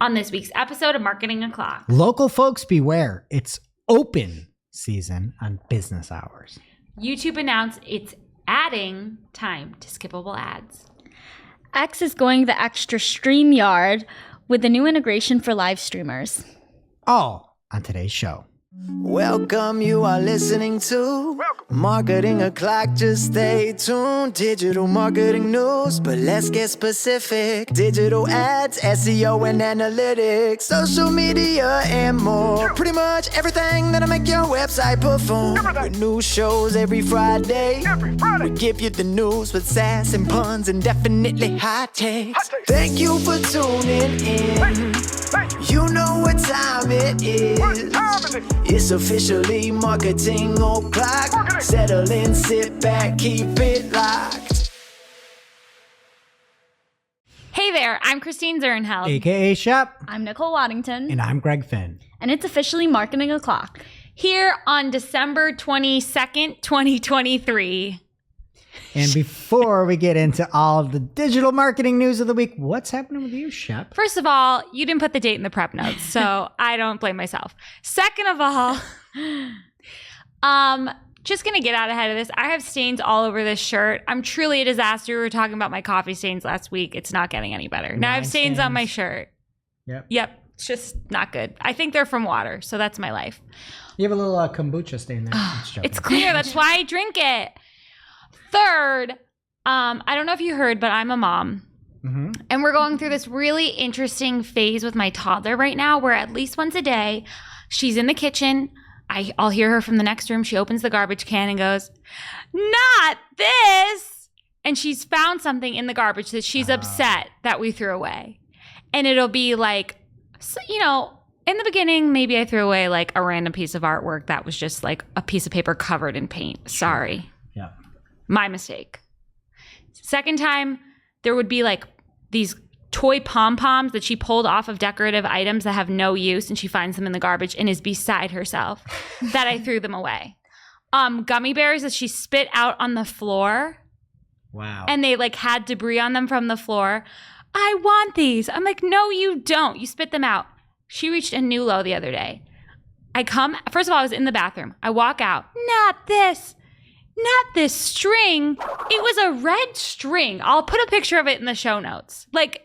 On this week's episode of Marketing O'Clock. Local folks beware. It's open season on business hours. YouTube announced it's adding time to skippable ads. X is going the extra StreamYard with the new integration for live streamers. All on today's show. Welcome, you are listening to Marketing O'Clock. Just stay tuned. Digital marketing news, but let's get specific. Digital ads, SEO and analytics, social media and more. Pretty much everything that'll make your website perform. With new shows every Friday. We give you the news with sass and puns and definitely hot takes. Thank you for tuning in. You know what time it is. It's officially Marketing O'Clock. Settle in, sit back, keep it locked. Hey there, I'm Christine Zernheld. AKA Shep. I'm Nicole Waddington. And I'm Greg Finn. And it's officially Marketing O'Clock. Here on December 22nd, 2023. And before we get into all of the digital marketing news of the week, what's happening with you, Shep? First of all, you didn't put the date in the prep notes, so I don't blame myself. Second of all, just going to get out ahead of this. I have stains all over this shirt. I'm truly a disaster. We were talking about my coffee stains last week. It's not getting any better. Now I have stains on my shirt. Yep. It's just not good. I think they're from water, so that's my life. You have a little kombucha stain there. It's clear. That's why I drink it. Third, I don't know if you heard, but I'm a mom. Mm-hmm. And we're going through this really interesting phase with my toddler right now where at least once a day, she's in the kitchen. I'll hear her from the next room. She opens the garbage can and goes, "Not this!" And she's found something in the garbage that she's upset that we threw away. And it'll be like, you know, in the beginning, maybe I threw away like a random piece of artwork that was just like a piece of paper covered in paint. Sorry. Yeah. My mistake. Second time, there would be like these toy pom-poms that she pulled off of decorative items that have no use, and she finds them in the garbage and is beside herself that I threw them away. Gummy bears that she spit out on the floor. Wow. And and they like had debris on them from the floor. I want these. I'm like, no, you don't. You spit them out. She reached a new low the other day. First of all, I was in the bathroom. I walk out. Not this string. It was a red string. I'll put a picture of it in the show notes. Like,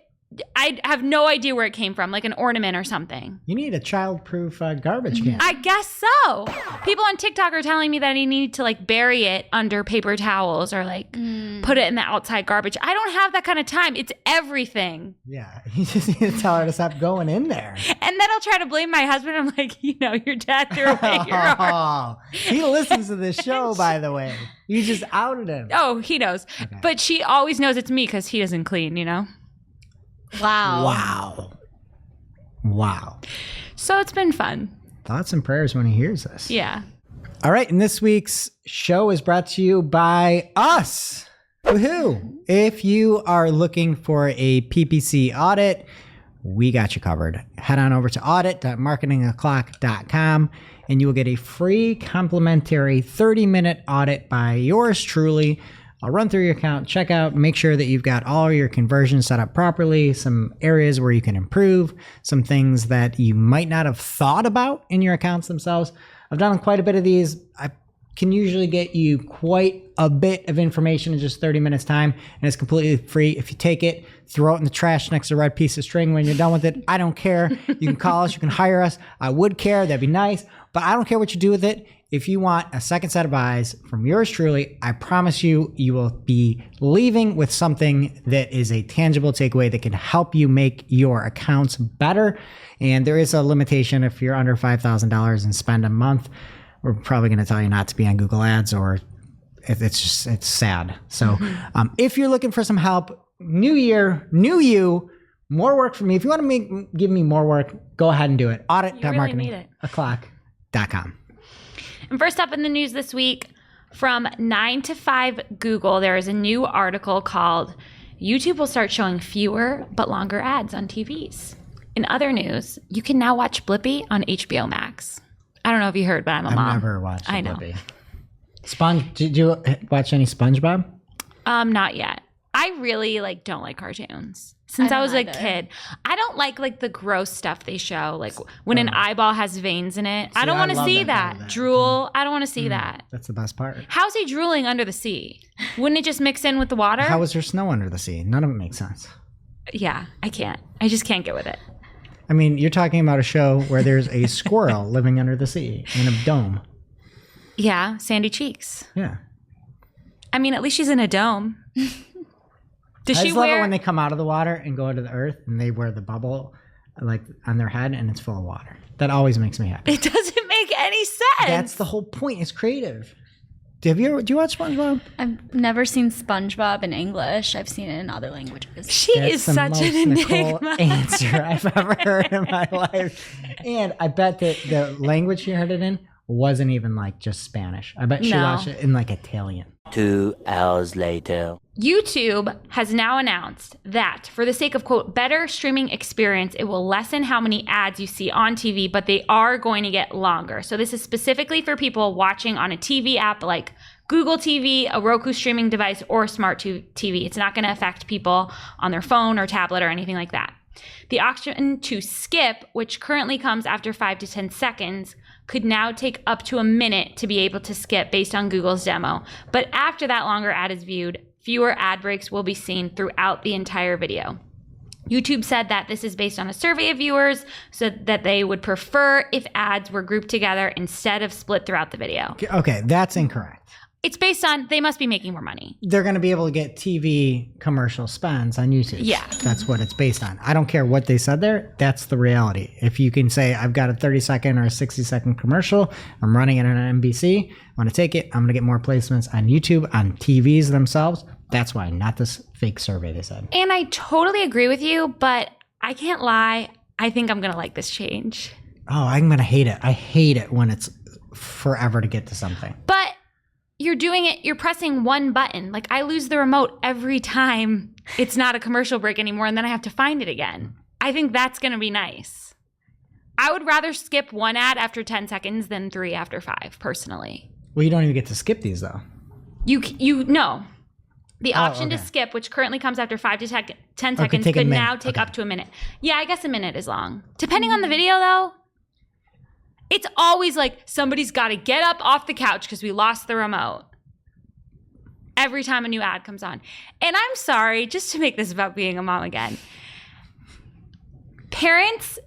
I have no idea where it came from, like an ornament or something. you need a child-proof garbage can. I guess so. People on TikTok are telling me that I need to like bury it under paper towels or like put it in the outside garbage. I don't have that kind of time. It's everything. Yeah, you just need to tell her to stop going in there. And then I'll try to blame my husband. I'm like, you know, your dad threw away your art. He listens to this show, by the way. You just outed him. Oh, he knows. Okay. But she always knows it's me because he doesn't clean, you know? Wow. So it's been fun. Thoughts and prayers when he hears this. Yeah. All right, and this week's show is brought to you by us. Woohoo! If you are looking for a PPC audit, we got you covered. Head on over to audit.marketingoclock.com and you will get a free complimentary 30-minute audit by yours truly. I'll run through your account, check out, make sure that you've got all your conversions set up properly, some areas where you can improve, some things that you might not have thought about in your accounts themselves. I've done quite a bit of these. I can usually get you quite a bit of information in just 30 minutes time, and it's completely free. If you take it, throw it in the trash next to the red piece of string when you're done with it. I don't care. You can call us, you can hire us. I would care, that'd be nice, but I don't care what you do with it. If you want a second set of eyes from yours truly, I promise you, you will be leaving with something that is a tangible takeaway that can help you make your accounts better. And there is a limitation. If you're under $5,000 in spend a month, we're probably going to tell you not to be on Google Ads, or it's sad. So if you're looking for some help, new year, new you, more work for me. If you want to give me more work, go ahead and do it. Audit.marketingoclock.com. And first up in the news this week, from 9 to 5 Google, there is a new article called YouTube will start showing fewer but longer ads on TVs. In other news, you can now watch Blippi on HBO Max. I don't know if you heard, but I'm a mom. I've never watched Blippi. I know. Did you watch any SpongeBob? Not yet. I I really don't like cartoons. Since I was a kid, I don't like the gross stuff they show, like when an eyeball has veins in it. I don't want to see that. Drool. I don't want to see that. That's the best part. How's he drooling under the sea? Wouldn't it just mix in with the water? How is there snow under the sea? None of it makes sense. Yeah, I can't. I just can't get with it. I mean, you're talking about a show where there's a squirrel living under the sea in a dome. Yeah, sandy cheeks. Yeah. I mean, at least she's in a dome. Does I she just love it wear? when they come out of the water and go into the earth and they wear the bubble on their head and it's full of water. That always makes me happy. It doesn't make any sense. That's the whole point. It's creative. Do you watch SpongeBob? I've never seen SpongeBob in English. I've seen it in other languages. She That's is the such most an Nicole enigma. answer I've ever heard in my life. And I bet that the language she heard it in wasn't even just Spanish. I bet she No. watched it in Italian. 2 hours later. YouTube has now announced that for the sake of, quote, better streaming experience, it will lessen how many ads you see on TV, but they are going to get longer. So this is specifically for people watching on a TV app like Google TV, a Roku streaming device, or smart TV. It's not going to affect people on their phone or tablet or anything like that. The option to skip, which currently comes after 5 to 10 seconds, could now take up to a minute to be able to skip based on Google's demo. But after that longer ad is viewed, fewer ad breaks will be seen throughout the entire video. YouTube said that this is based on a survey of viewers, so that they would prefer if ads were grouped together instead of split throughout the video. Okay, that's incorrect. It's based on they must be making more money. They're going to be able to get TV commercial spends on YouTube. Yeah. That's what it's based on. I don't care what they said there. That's the reality. If you can say, I've got a 30-second or a 60-second commercial, I'm running it on NBC, I want to take it, I'm going to get more placements on YouTube, on TVs themselves. That's why, not this fake survey they said. And I totally agree with you, but I can't lie. I think I'm going to like this change. Oh, I'm going to hate it. I hate it when it's forever to get to something. But you're doing it, you're pressing one button. I lose the remote every time it's not a commercial break anymore, and then I have to find it again. I think that's going to be nice. I would rather skip one ad after 10 seconds than 3 after 5, personally. Well, you don't even get to skip these, though. You know. The option to okay. skip, which currently comes after 5 to 10 could seconds, take a could minute. now take Okay. up to a minute. Yeah, I guess a minute is long. Depending on the video, though, it's always somebody's got to get up off the couch because we lost the remote. Every time a new ad comes on. And I'm sorry, just to make this about being a mom again. Parents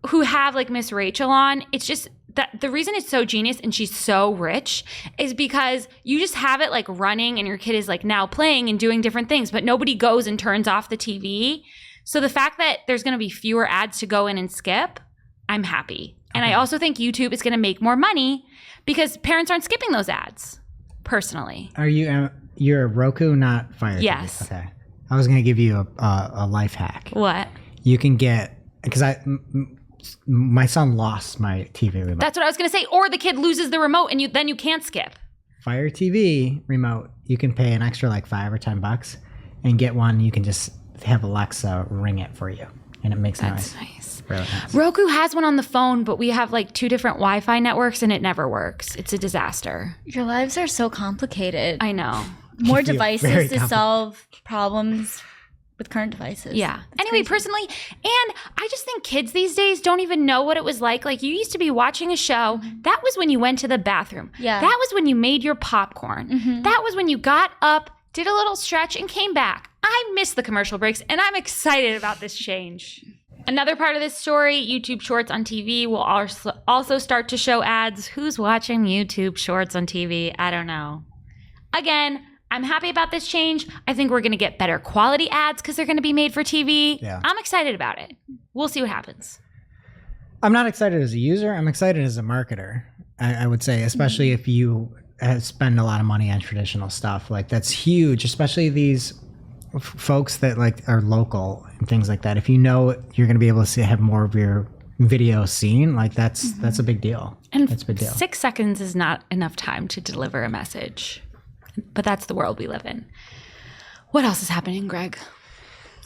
who have Miss Rachel on, it's just that the reason it's so genius and she's so rich is because you just have it running and your kid is now playing and doing different things, but nobody goes and turns off the TV. So the fact that there's going to be fewer ads to go in and skip, I'm happy. And I also think YouTube is going to make more money because parents aren't skipping those ads, personally. Are you, you're a Roku, not Fire TV? Yes. Okay. I was going to give you a life hack. What? You can get, because my son lost my TV remote. That's what I was going to say. Or the kid loses the remote and then you can't skip. Fire TV remote, you can pay an extra $5 or $10 and get one. You can just have Alexa ring it for you, and it makes That's noise. nice. Really nice. Roku has one on the phone, but we have 2 different Wi-Fi networks and it never works. It's a disaster. Your lives are so complicated. I know. More You feel very devices to complicated. solve problems with current devices. Yeah. It's Anyway, crazy. personally, and I just think kids these days don't even know what it was like. You used to be watching a show. That was when you went to the bathroom. Yeah. That was when you made your popcorn. That was when you got up, did a little stretch, and came back. I miss the commercial breaks, and I'm excited about this change. Another part of this story, YouTube Shorts on TV will also start to show ads. Who's watching YouTube Shorts on TV? I don't know. Again, I'm happy about this change. I think we're going to get better quality ads because they're going to be made for TV. Yeah. I'm excited about it. We'll see what happens. I'm not excited as a user. I'm excited as a marketer, I would say, especially if you spend a lot of money on traditional stuff. That's huge, especially these folks that are local and things like that. If you know you're going to be able to have more of your video seen, that's a big deal. And that's a big deal. 6 seconds is not enough time to deliver a message. But that's the world we live in. What else is happening, Greg?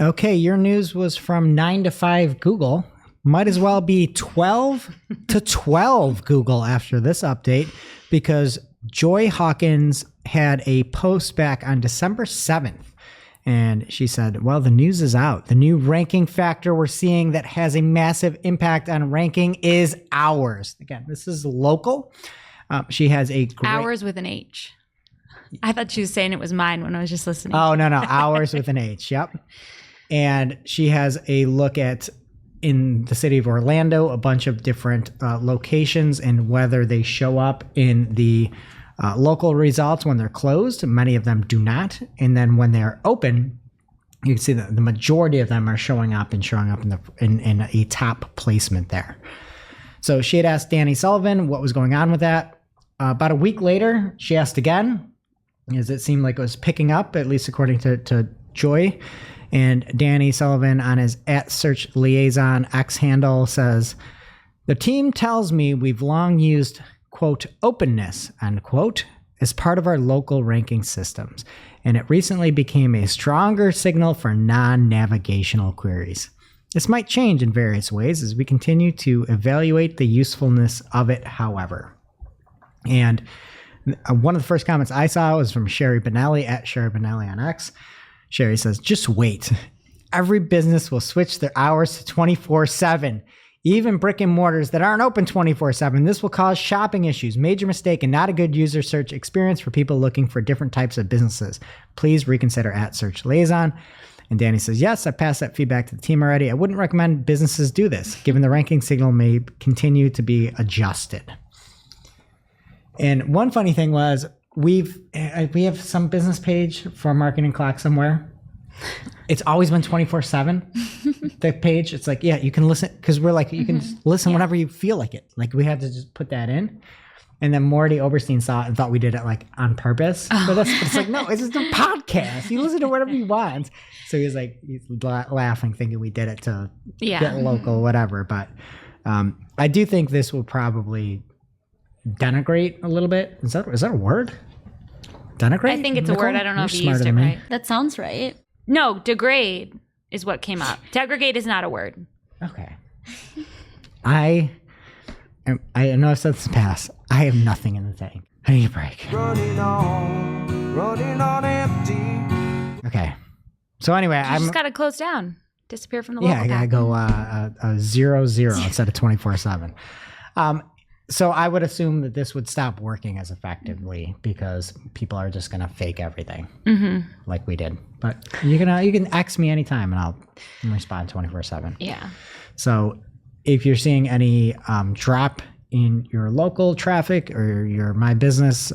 Okay, your news was from 9 to 5 Google. Might as well be 12 to 12 Google after this update, because Joy Hawkins had a post back on December 7th. And she said, well, the news is out. The new ranking factor we're seeing that has a massive impact on ranking is hours. Again, this is local. She has a great... Hours with an H. I thought she was saying it was mine when I was just listening. Oh, no. Hours with an H. Yep. And she has a look at, in the city of Orlando, a bunch of different locations and whether they show up in the local results when they're closed. Many of them do not. And then when they're open, you can see that the majority of them are showing up in a top placement there. So she had asked Danny Sullivan what was going on with that. About a week later, she asked again, as it seemed like it was picking up, at least according to Joy. And Danny Sullivan on his @SearchLiaison X handle says, the team tells me we've long used, quote, openness, unquote, as part of our local ranking systems, and it recently became a stronger signal for non-navigational queries. This might change in various ways as we continue to evaluate the usefulness of it, however. And one of the first comments I saw was from Sherry Benelli @Sherry Benelli on X. Sherry says, just wait. Every business will switch their hours to 24/7. Even brick and mortars that aren't open 24/7. This will cause shopping issues. Major mistake and not a good user search experience for people looking for different types of businesses. Please reconsider @SearchLiaison. And Danny says, yes, I passed that feedback to the team already. I wouldn't recommend businesses do this, given the ranking signal may continue to be adjusted. And one funny thing was, we have some business page for Marketing Clock somewhere. It's always been 24/7. The page, it's like, yeah, you can listen, because we're like, you can listen whenever you feel like it. Like we had to just put that in. And then Morty Oberstein saw it and thought we did it like on purpose for this. But it's like, no, it's just a podcast. You listen to whatever you want. So he's laughing, thinking we did it to get local, whatever. But I do think this will probably denigrate a little bit. Is that a word? Denigrate? I think it's Nicole? a word. I don't know You're if you used smarter it than me. right. That sounds right. No, degrade is what came up. Degradate is not a word. Okay. I know I've said this in the past. I have nothing in the tank. I need a break. Running on empty. Okay. So anyway, You just got to close down. Disappear from the I local gotta path. go 0-0 instead of 24/7. So I would assume that this would stop working as effectively because people are just gonna fake everything like we did. But you can X me anytime and I'll respond 24/7. Yeah. So if you're seeing any drop in your local traffic or your My Business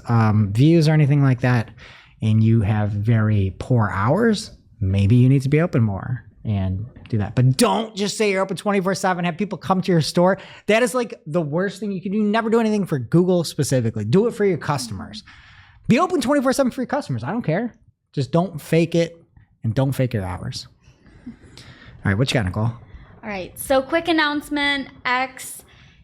views or anything like that, and you have very poor hours, maybe you need to be open more and do that. But don't just say you're open 24/7, have people come to your store. That is like the worst thing you can do. Never do anything for Google specifically. Do it for your customers. Be open 24/7 for your customers. I don't care. Just don't fake it and don't fake your hours. All right, what you got, Nicole? All right, so quick announcement. X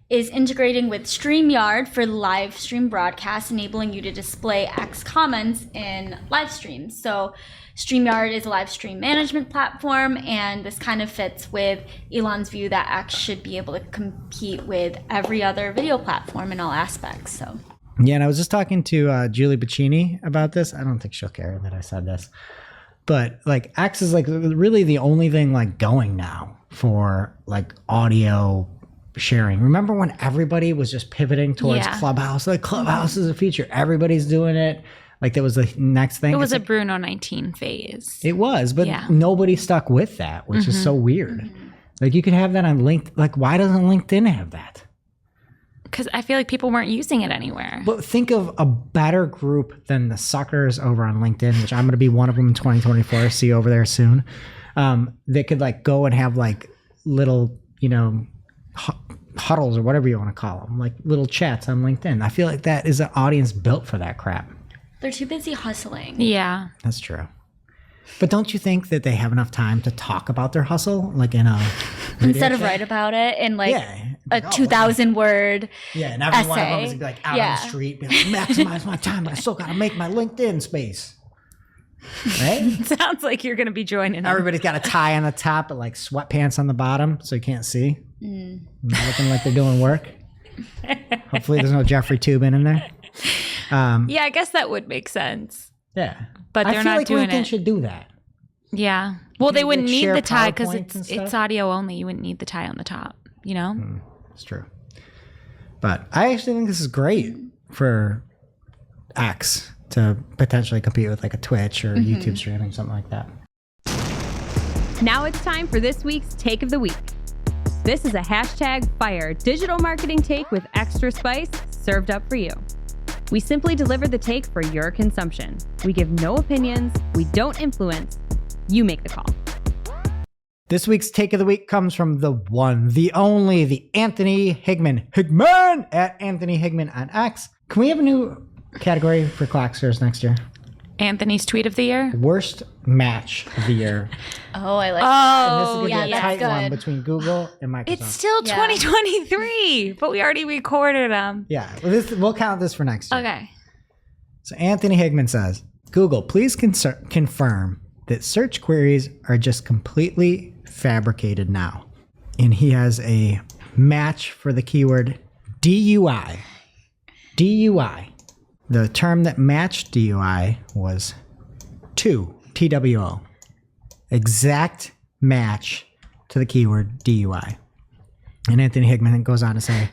is integrating with StreamYard for live stream broadcasts, enabling you to display X comments in live streams. So StreamYard is a live stream management platform, and this kind of fits with Elon's view that X should be able to compete with every other video platform in all aspects. So yeah, and I was just talking to Julie Bacchini about this. I don't think she'll care that I said this. But like X is like really the only thing like going now for like audio sharing. Remember when everybody was just pivoting towards Clubhouse? Like Clubhouse is a feature. Everybody's doing it. Like that was the next thing. It was a Bruno 19 phase. It was, but nobody stuck with that, which is so weird. Like you could have that on LinkedIn. Like why doesn't LinkedIn have that? Because I feel like people weren't using it anywhere. But think of a better group than the suckers over on LinkedIn, which I'm going to be one of them in 2024. See you over there soon. They could like go and have like little, huddles or whatever you want to call them, like little chats on LinkedIn. I feel like that is an audience built for that crap. they're too busy hustling. Yeah. That's true. But don't you think that they have enough time to talk about their hustle, like in a Instead of write about it in like a 2,000 word and every one of them essay. is like out on the street, be like, maximize my time, but I still got to make my LinkedIn space. Right? Sounds like you're going to be joining them. Everybody's got a tie on the top, but like sweatpants on the bottom, so you can't see. Looking like they're doing work. Hopefully, there's no Jeffrey Tubin in there. Yeah, I guess that would make sense. Yeah, But they're I feel not like doing LinkedIn it. should do that. Yeah. Well, they Can you, wouldn't like, need share the tie because PowerPoints and it's stuff? audio only. You wouldn't need the tie on the top, you know? It's true. But I actually think this is great for X to potentially compete with like a Twitch or YouTube streaming, something like that. Now it's time for this week's Take of the Week. This is a hashtag fire digital marketing take with extra spice served up for you. We simply deliver the take for your consumption. We give no opinions. We don't influence. You make the call. This week's Take of the Week comes from the one, the only, the Anthony Higman. Higman at Anthony Higman on X. Can we have a new category for Clocksters next year? Anthony's tweet of the year. Worst match of the year. Oh, I like And this is Oh, going to be a yeah, tight that's one good. between Google and Microsoft. it's still Yeah. 2023, but we already recorded them. Yeah, well, we'll count this for next year. Okay. So Anthony Higman says, Google, please confirm that search queries are just completely fabricated now. And he has a match for the keyword DUI. DUI. The term that matched DUI was TWO. Exact match to the keyword DUI. And Anthony Higman goes on to say,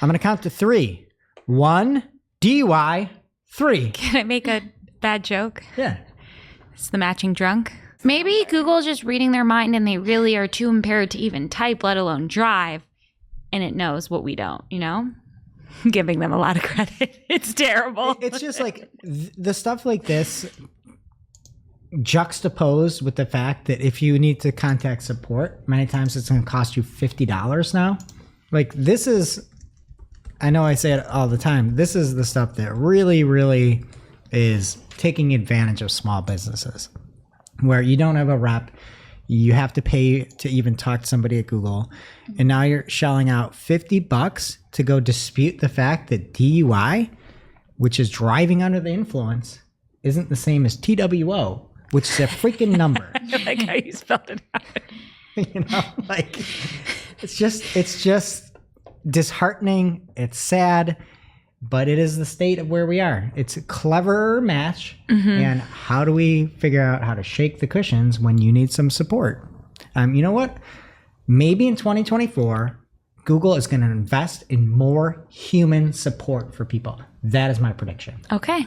I'm going to count to 3. 1, DUI, 3. Can I make a bad joke? Yeah. It's the matching drunk. Maybe Google's just reading their mind and they really are too impaired to even type, let alone drive. And it knows what we don't, you know? Giving them a lot of credit. It's terrible. It's just like the stuff like this juxtaposed with the fact that if you need to contact support, many times it's going to cost you $50 now. Like this is, I know I say it all the time, this is the stuff that really, really is taking advantage of small businesses where you don't have a rep. You have to pay to even talk to somebody at Google. And now you're shelling out $50 to go dispute the fact that DUI, which is driving under the influence, isn't the same as TWO, which is a freaking number. I like how you spelled it out. You know, like it's just disheartening. It's sad, but it is the state of where we are. It's a clever match. And how do we figure out how to shake the cushions when you need some support? You know what? Maybe in 2024, Google is going to invest in more human support for people. That is my prediction. Okay.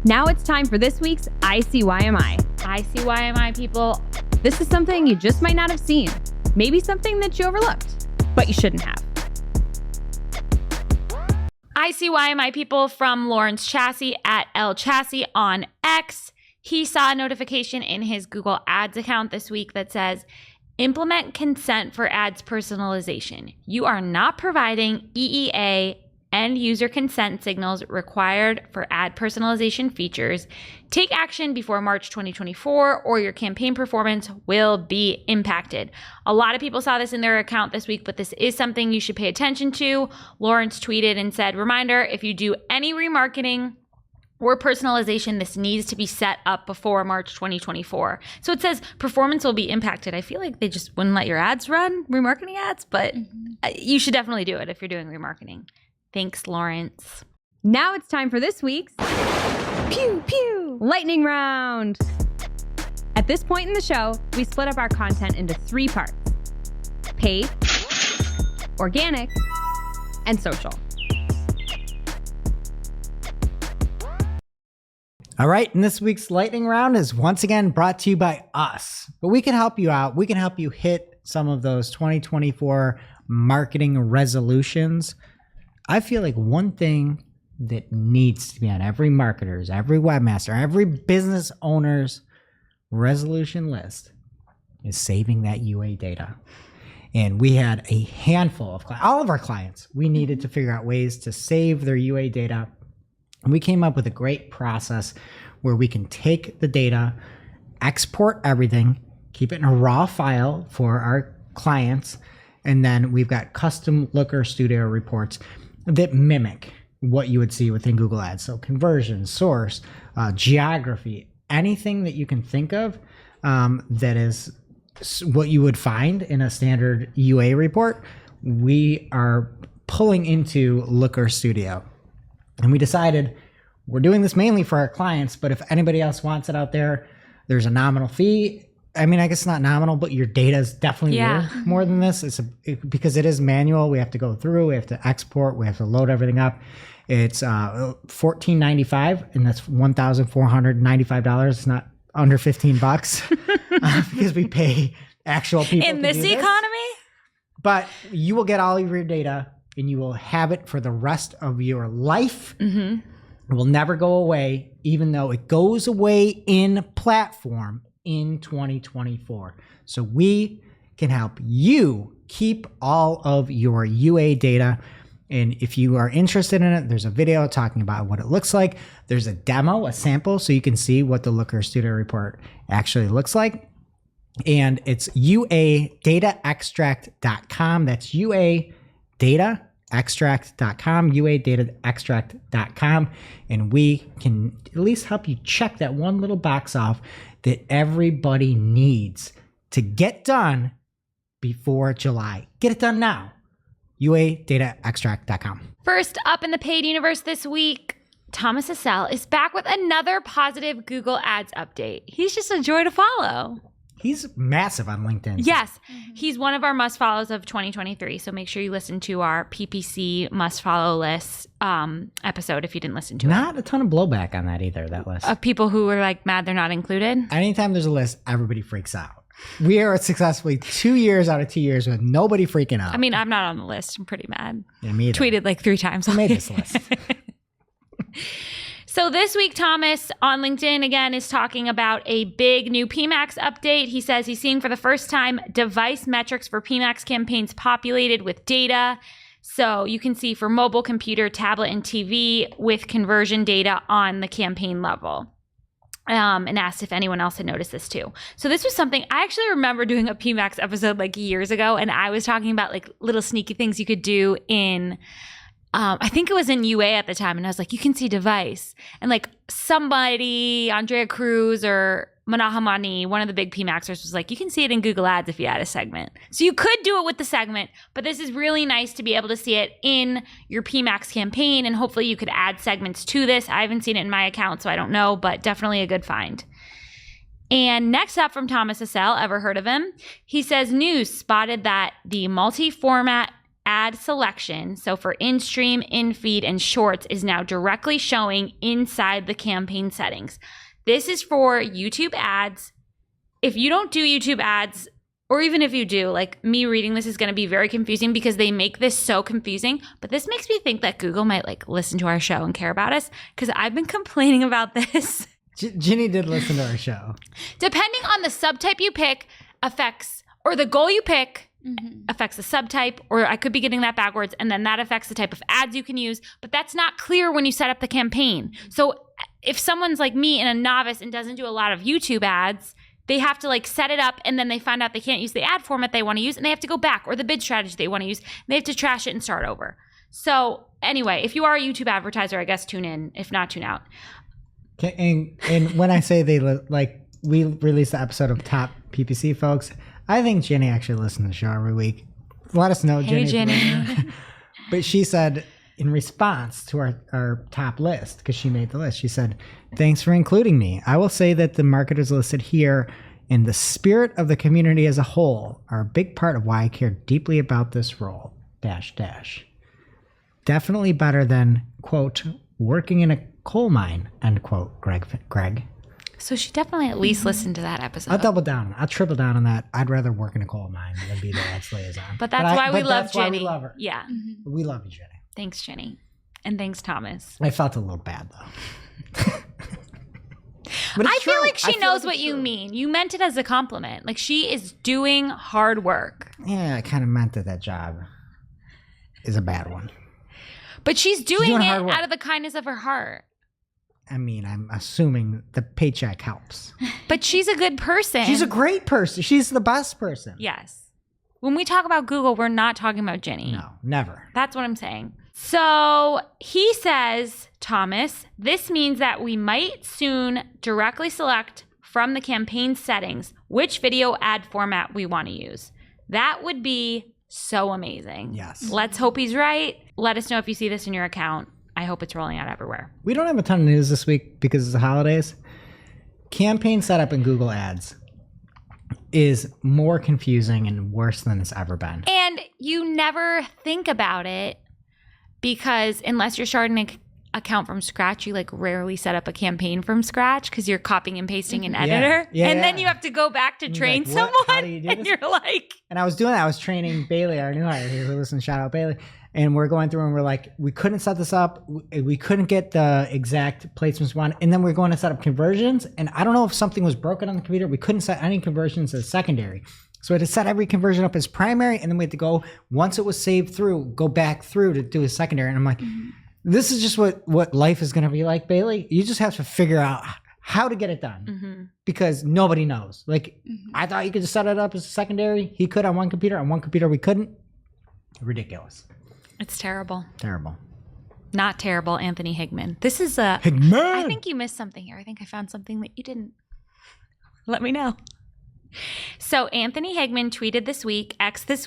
Now it's time for this week's ICYMI. ICYMI people. This is something you just might not have seen. Maybe something that you overlooked, but you shouldn't have. ICYMI people from Lawrence Chassis at L Chassis on X. He saw a notification in his Google Ads account this week that says, implement consent for ads personalization. You are not providing EEA and user consent signals required for ad personalization features. Take action before March 2024 or your campaign performance will be impacted. A lot of people saw this in their account this week, but this is something you should pay attention to. Lawrence tweeted and said, reminder, if you do any remarketing or personalization, this needs to be set up before March 2024. So it says performance will be impacted. I feel like they just wouldn't let your ads run, remarketing ads, but you should definitely do it if you're doing remarketing. Thanks, Lawrence. Now it's time for this week's Pew Pew Lightning Round. At this point in the show, we split up our content into 3 parts: paid, organic, and social. All right, and this week's lightning round is once again brought to you by us. But we can help you out. We can help you hit some of those 2024 marketing resolutions. I feel like one thing that needs to be on every marketer's, every webmaster, every business owner's resolution list is saving that UA data. And we had a handful of all of our clients. We needed to figure out ways to save their UA data. And we came up with a great process where we can take the data, export everything, keep it in a raw file for our clients, and then we've got custom Looker Studio reports that mimic what you would see within Google Ads. So conversion, source, geography, anything that you can think of that is what you would find in a standard UA report, we are pulling into Looker Studio. And we decided we're doing this mainly for our clients, but if anybody else wants it out there, There's a nominal fee. I mean, I guess not nominal, but your data is definitely worth more than this. Because it is manual. We have to go through. We have to export. We have to load everything up. It's $14.95, and that's $1,495. It's not under $15 because we pay actual people in this economy. But you will get all of your data, and you will have it for the rest of your life. It will never go away, even though it goes away in platform in 2024. So we can help you keep all of your UA data. And if you are interested in it, there's a video talking about what it looks like. There's a demo, a sample, so you can see what the Looker Student Report actually looks like. And it's uadataextract.com. That's uadataextract.com, uadataextract.com. And we can at least help you check that one little box off that everybody needs to get done before July. Get it done now. uadataextract.com. First up in the paid universe this week, Thomas Hassell is back with another positive Google Ads update. He's just a joy to follow. He's massive on LinkedIn. Yes, he's one of our must follows of 2023. So make sure you listen to our PPC must follow list episode if you didn't listen to it. Not a ton of blowback on that either, that list. Of people who are like mad they're not included. Anytime there's a list, everybody freaks out. We are successfully 2 years out of 2 years with nobody freaking out. I mean, I'm not on the list. I'm pretty mad. Yeah, me either. Tweeted like 3 times. Who made this list? So this week, Thomas on LinkedIn again is talking about a big new PMAX update. He says he's seeing for the first time device metrics for PMAX campaigns populated with data. So you can see for mobile, computer, tablet, and TV with conversion data on the campaign level. And asked if anyone else had noticed this too. So this was something I actually remember doing a PMAX episode like years ago, and I was talking about like little sneaky things you could do in I think it was in UA at the time, and I was like, you can see device. And like somebody, Andrea Cruz or Manahamani, one of the big PMAXers, was like, you can see it in Google Ads if you add a segment. So you could do it with the segment, but this is really nice to be able to see it in your PMAX campaign, and hopefully you could add segments to this. I haven't seen it in my account, so I don't know, but definitely a good find. And next up from Thomas Hassell, ever heard of him? He says, news spotted that the multi-format ad selection, so for in-stream, in-feed, and shorts, is now directly showing inside the campaign settings. This is for YouTube ads. If you don't do YouTube ads, or even if you do, like me reading this is going to be very confusing because they make this so confusing. But this makes me think that Google might like listen to our show and care about us, because I've been complaining about this. Ginny did listen to our show. Depending on the subtype you pick affects, or the goal you pick, affects the subtype, or I could be getting that backwards, and then that affects the type of ads you can use. But that's not clear when you set up the campaign. So if someone's like me and a novice and doesn't do a lot of YouTube ads, they have to like set it up, and then they find out they can't use the ad format they want to use, and they have to go back, or the bid strategy they want to use, and they have to trash it and start over. So anyway, if you are a YouTube advertiser, I guess tune in. If not, tune out. And when I say we released the episode of Top PPC, folks, I think Jenny actually listens to the show every week. Let us know, Hey, Jenny. But she said, in response to our top list, because she made the list, she said, thanks for including me. I will say that the marketers listed here in the spirit of the community as a whole are a big part of why I care deeply about this role, .. Definitely better than, quote, working in a coal mine, end quote, Greg. So she definitely at least listened to that episode. I'll double down. I'll triple down on that. I'd rather work in a coal mine than be the ads liaison. But that's why we love Jenny. Why we love her. Yeah. We love you, Jenny. Thanks, Jenny. And thanks, Thomas. I felt a little bad, though. But I feel like she knows what you mean. You meant it as a compliment. Like, she is doing hard work. Yeah, I kind of meant that job is a bad one. But she's doing it hard work. out of the kindness of her heart. I mean, I'm assuming the paycheck helps. But she's a good person. She's a great person. She's the best person. Yes. When we talk about Google, we're not talking about Jenny. No, never. That's what I'm saying. So he says, Thomas, this means that we might soon directly select from the campaign settings which video ad format we want to use. That would be so amazing. Yes. Let's hope he's right. Let us know if you see this in your account. I hope it's rolling out everywhere. We don't have a ton of news this week because it's the holidays. campaign setup in Google Ads is more confusing and worse than it's ever been. And you never think about it because unless you're starting an account from scratch, you like rarely set up a campaign from scratch because you're copying and pasting an editor. Then you have to go back to train like, someone. How do you do and this? You're like... And I was doing that. I was training Bailey, our new hire here who listens, shout out Bailey. And we're going through and we're like, we couldn't set this up. We couldn't get the exact placements we wanted. And then we're going to set up conversions. And I don't know if something was broken on the computer. We couldn't set any conversions as secondary. So we had to set every conversion up as primary. And then we had to go, once it was saved through, go back through to do a secondary. And I'm like, this is just what life is going to be like, Bailey. You just have to figure out how to get it done because nobody knows. Like, I thought you could just set it up as a secondary. He could on one computer we couldn't. Ridiculous. It's terrible. Terrible. Not terrible, Anthony Higman. This is a... Higman! I think you missed something here. I think I found something that you didn't. Let me know. So Anthony Higman tweeted this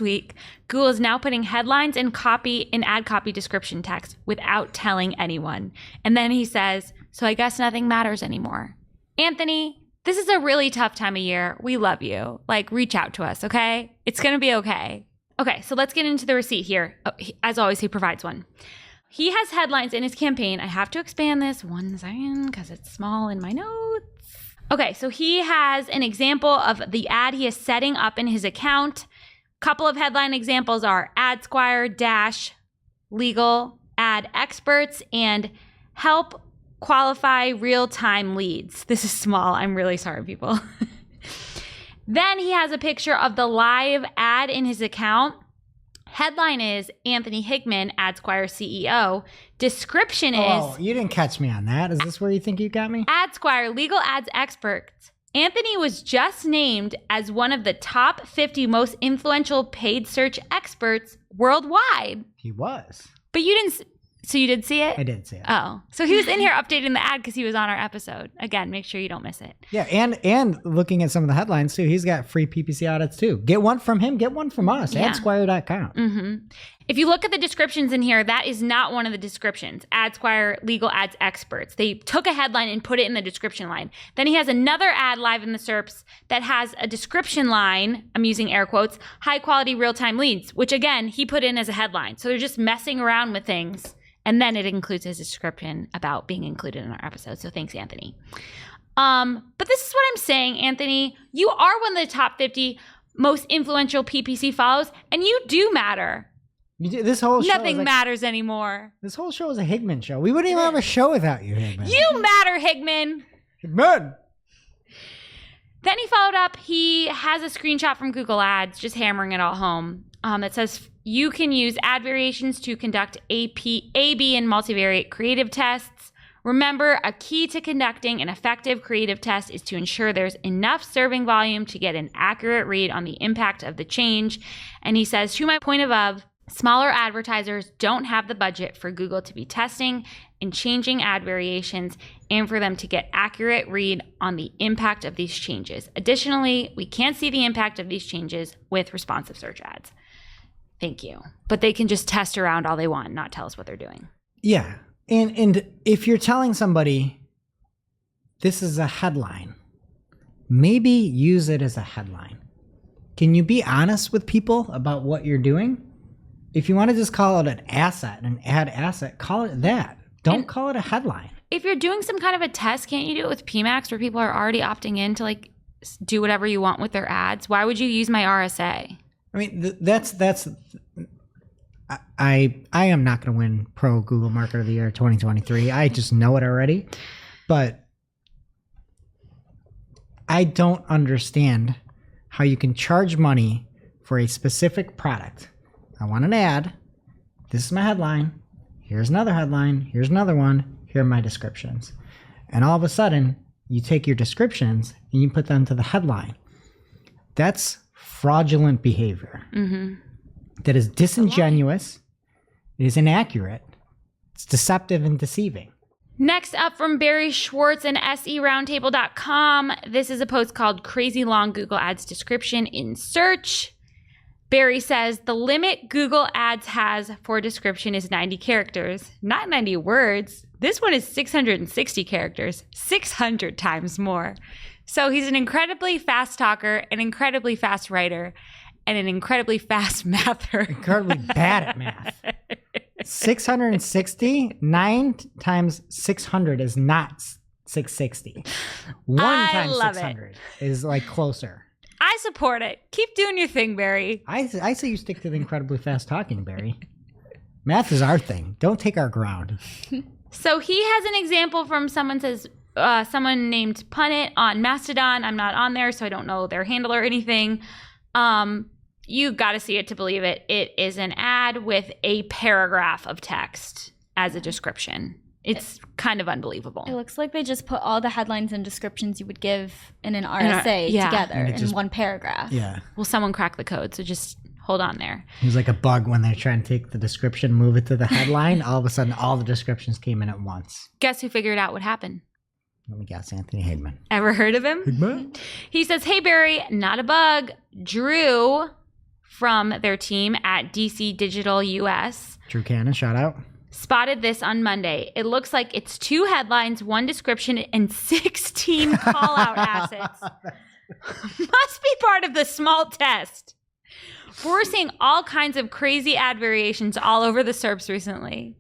week, Google is now putting headlines and copy in ad copy description text without telling anyone. And then he says, so I guess nothing matters anymore. Anthony, this is a really tough time of year. We love you. Like, reach out to us, okay? It's going to be okay. Okay, so let's get into the receipt here. As always, he provides one. He has headlines in his campaign. I have to expand this 1 second because it's small in my notes. Okay, so he has an example of the ad he is setting up in his account. Couple of headline examples are AdSquire - legal ad experts and help qualify real-time leads. This is small. I'm really sorry, people. Then he has a picture of the live ad in his account. Headline is Anthony Higman, AdSquire CEO. Description is... Oh, you didn't catch me on that. Is this where you think you got me? AdSquire, legal ads experts. Anthony was just named as one of the top 50 most influential paid search experts worldwide. He was. But you didn't... So you did see it? I did see it. Oh. So he was in here updating the ad because he was on our episode. Again, make sure you don't miss it. Yeah, and looking at some of the headlines too, he's got free PPC audits too. Get one from him, get one from us, Yeah. adsquire.com. If you look at the descriptions in here, that is not one of the descriptions. AdSquire, legal ads experts. They took a headline and put it in the description line. Then he has another ad live in the SERPs that has a description line, I'm using air quotes, high quality real-time leads, which again, he put in as a headline. So they're just messing around with things. And then it includes his description about being included in our episode. So thanks, Anthony. But this is what I'm saying, Anthony. You are one of the top 50 most influential PPC follows, and you do matter. This whole show Nothing matters anymore. This whole show is a Higman show. We wouldn't even have a show without you, Higman. You matter, Higman. Higman! Then he followed up. He has a screenshot from Google Ads, just hammering it all home. That says you can use ad variations to conduct A/B and multivariate creative tests. Remember, a key to conducting an effective creative test is to ensure there's enough serving volume to get an accurate read on the impact of the change. And he says, to my point above, smaller advertisers don't have the budget for Google to be testing and changing ad variations and for them to get accurate read on the impact of these changes. Additionally, we can't see the impact of these changes with responsive search ads. Thank you. But they can just test around all they want, not tell us what they're doing. Yeah. And if you're telling somebody this is a headline, maybe use it as a headline. Can you be honest with people about what you're doing? If you want to just call it an asset, an ad asset, call it that. Don't call it a headline. If you're doing some kind of a test, can't you do it with PMAX where people are already opting in to like do whatever you want with their ads? Why would you use my RSA? I mean, I am not going to win Pro Google Marketer of the Year 2023. I just know it already. But I don't understand how you can charge money for a specific product. I want an ad. This is my headline. Here's another headline. Here's another one. Here are my descriptions. And all of a sudden, you take your descriptions and you put them to the headline. That's fraudulent behavior. That is disingenuous. It is inaccurate. It's deceptive and deceiving. Next up from Barry Schwartz and SERoundtable.com. This is a post called Crazy Long Google Ads Description in Search. Barry says the limit Google Ads has for description is 90 characters, not 90 words. This one is 660 characters, 600 times more. So he's an incredibly fast talker, an incredibly fast writer, and an incredibly fast mather. Incredibly bad at math. 660, 9 times 600 is not 660. 1 times 600 is like closer. I support it. Keep doing your thing, Barry. I say you stick to the incredibly fast talking, Barry. Math is our thing. Don't take our ground. So he has an example from someone named Punit on Mastodon. I'm not on there, so I don't know their handle or anything. You got to see it to believe it. It is an ad with a paragraph of text as a description. It's kind of unbelievable. It looks like they just put all the headlines and descriptions you would give in an RSA together in one paragraph. Yeah. Well, someone cracked the code, so just hold on there. It was like a bug when they're trying to take the description, move it to the headline. All of a sudden, all the descriptions came in at once. Guess who figured out what happened? Let me guess, Anthony Hagman. Ever heard of him? Hagman? He says, hey, Barry, not a bug. Drew from their team at DC Digital US. Drew Cannon, shout out. Spotted this on Monday. It looks like it's 2 headlines, 1 description, and 16 call-out assets. Must be part of the small test. We're seeing all kinds of crazy ad variations all over the SERPs recently.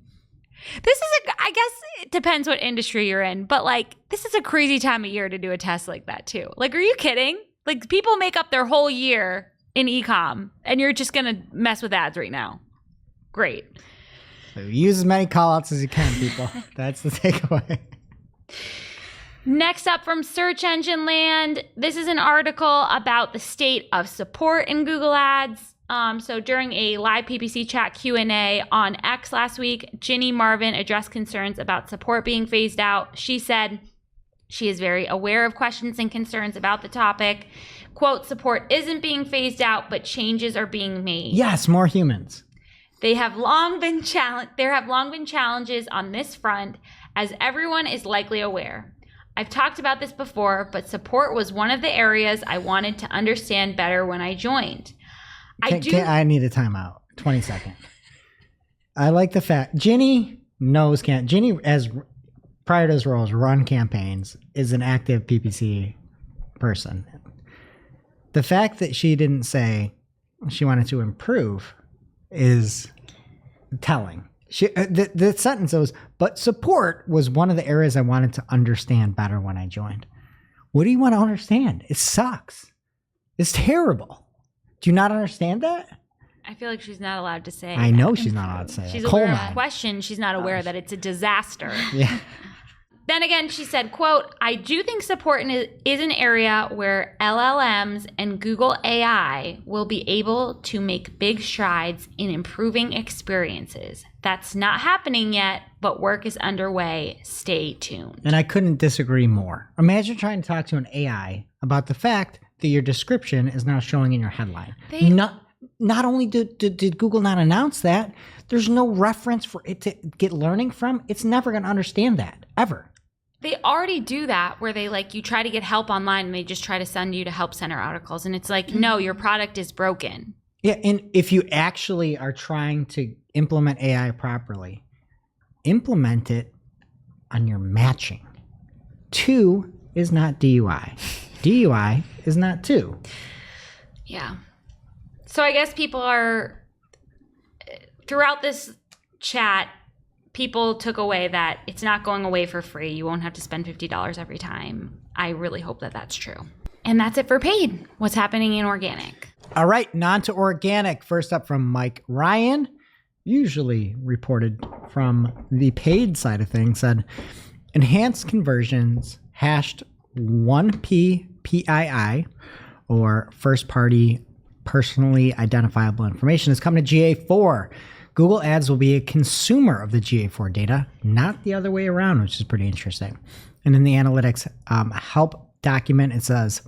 This is I guess it depends what industry you're in, but like, this is a crazy time of year to do a test like that too. Like, are you kidding? Like, people make up their whole year in e-com, and you're just going to mess with ads right now. Great. So use as many callouts as you can, people. That's the takeaway. Next up from Search Engine Land, this is an article about the state of support in Google Ads. So during a live PPC chat Q&A on X last week, Ginny Marvin addressed concerns about support being phased out. She said she is very aware of questions and concerns about the topic. Quote, support isn't being phased out, but changes are being made. Yes, more humans. There have long been challenges on this front, as everyone is likely aware. I've talked about this before, but support was one of the areas I wanted to understand better when I joined. I need a timeout. 20 seconds. I like the fact Ginny as prior to his roles, run campaigns, is an active PPC person. The fact that she didn't say she wanted to improve is telling. The sentence was, but support was one of the areas I wanted to understand better when I joined. What do you want to understand? It sucks. It's terrible. Do you not understand that? I feel like she's not allowed to say. I know she's not allowed to say. She's aware of questions. She's not aware that it's a disaster. Yeah. Then again, she said, quote, I do think support is an area where LLMs and Google AI will be able to make big strides in improving experiences. That's not happening yet, but work is underway. Stay tuned. And I couldn't disagree more. Imagine trying to talk to an AI about the fact that your description is now showing in your headline. Not only did Google not announce that, there's no reference for it to get learning from. It's never going to understand that, ever. They already do that where they you try to get help online and they just try to send you to help center articles. And it's like, no, your product is broken. Yeah, and if you actually are trying to implement AI properly, implement it on your matching. 2 is not DUI. DUI is not 2. Yeah. So I guess people are, throughout this chat, people took away that it's not going away for free. You won't have to spend $50 every time. I really hope that that's true. And that's it for paid. What's happening in organic? All right, on to organic. First up from Mike Ryan, usually reported from the paid side of things, said, enhanced conversions hashed 1P PII, or first party personally identifiable information, has come to GA4. Google Ads will be a consumer of the GA4 data, not the other way around, which is pretty interesting. And in the analytics help document, it says,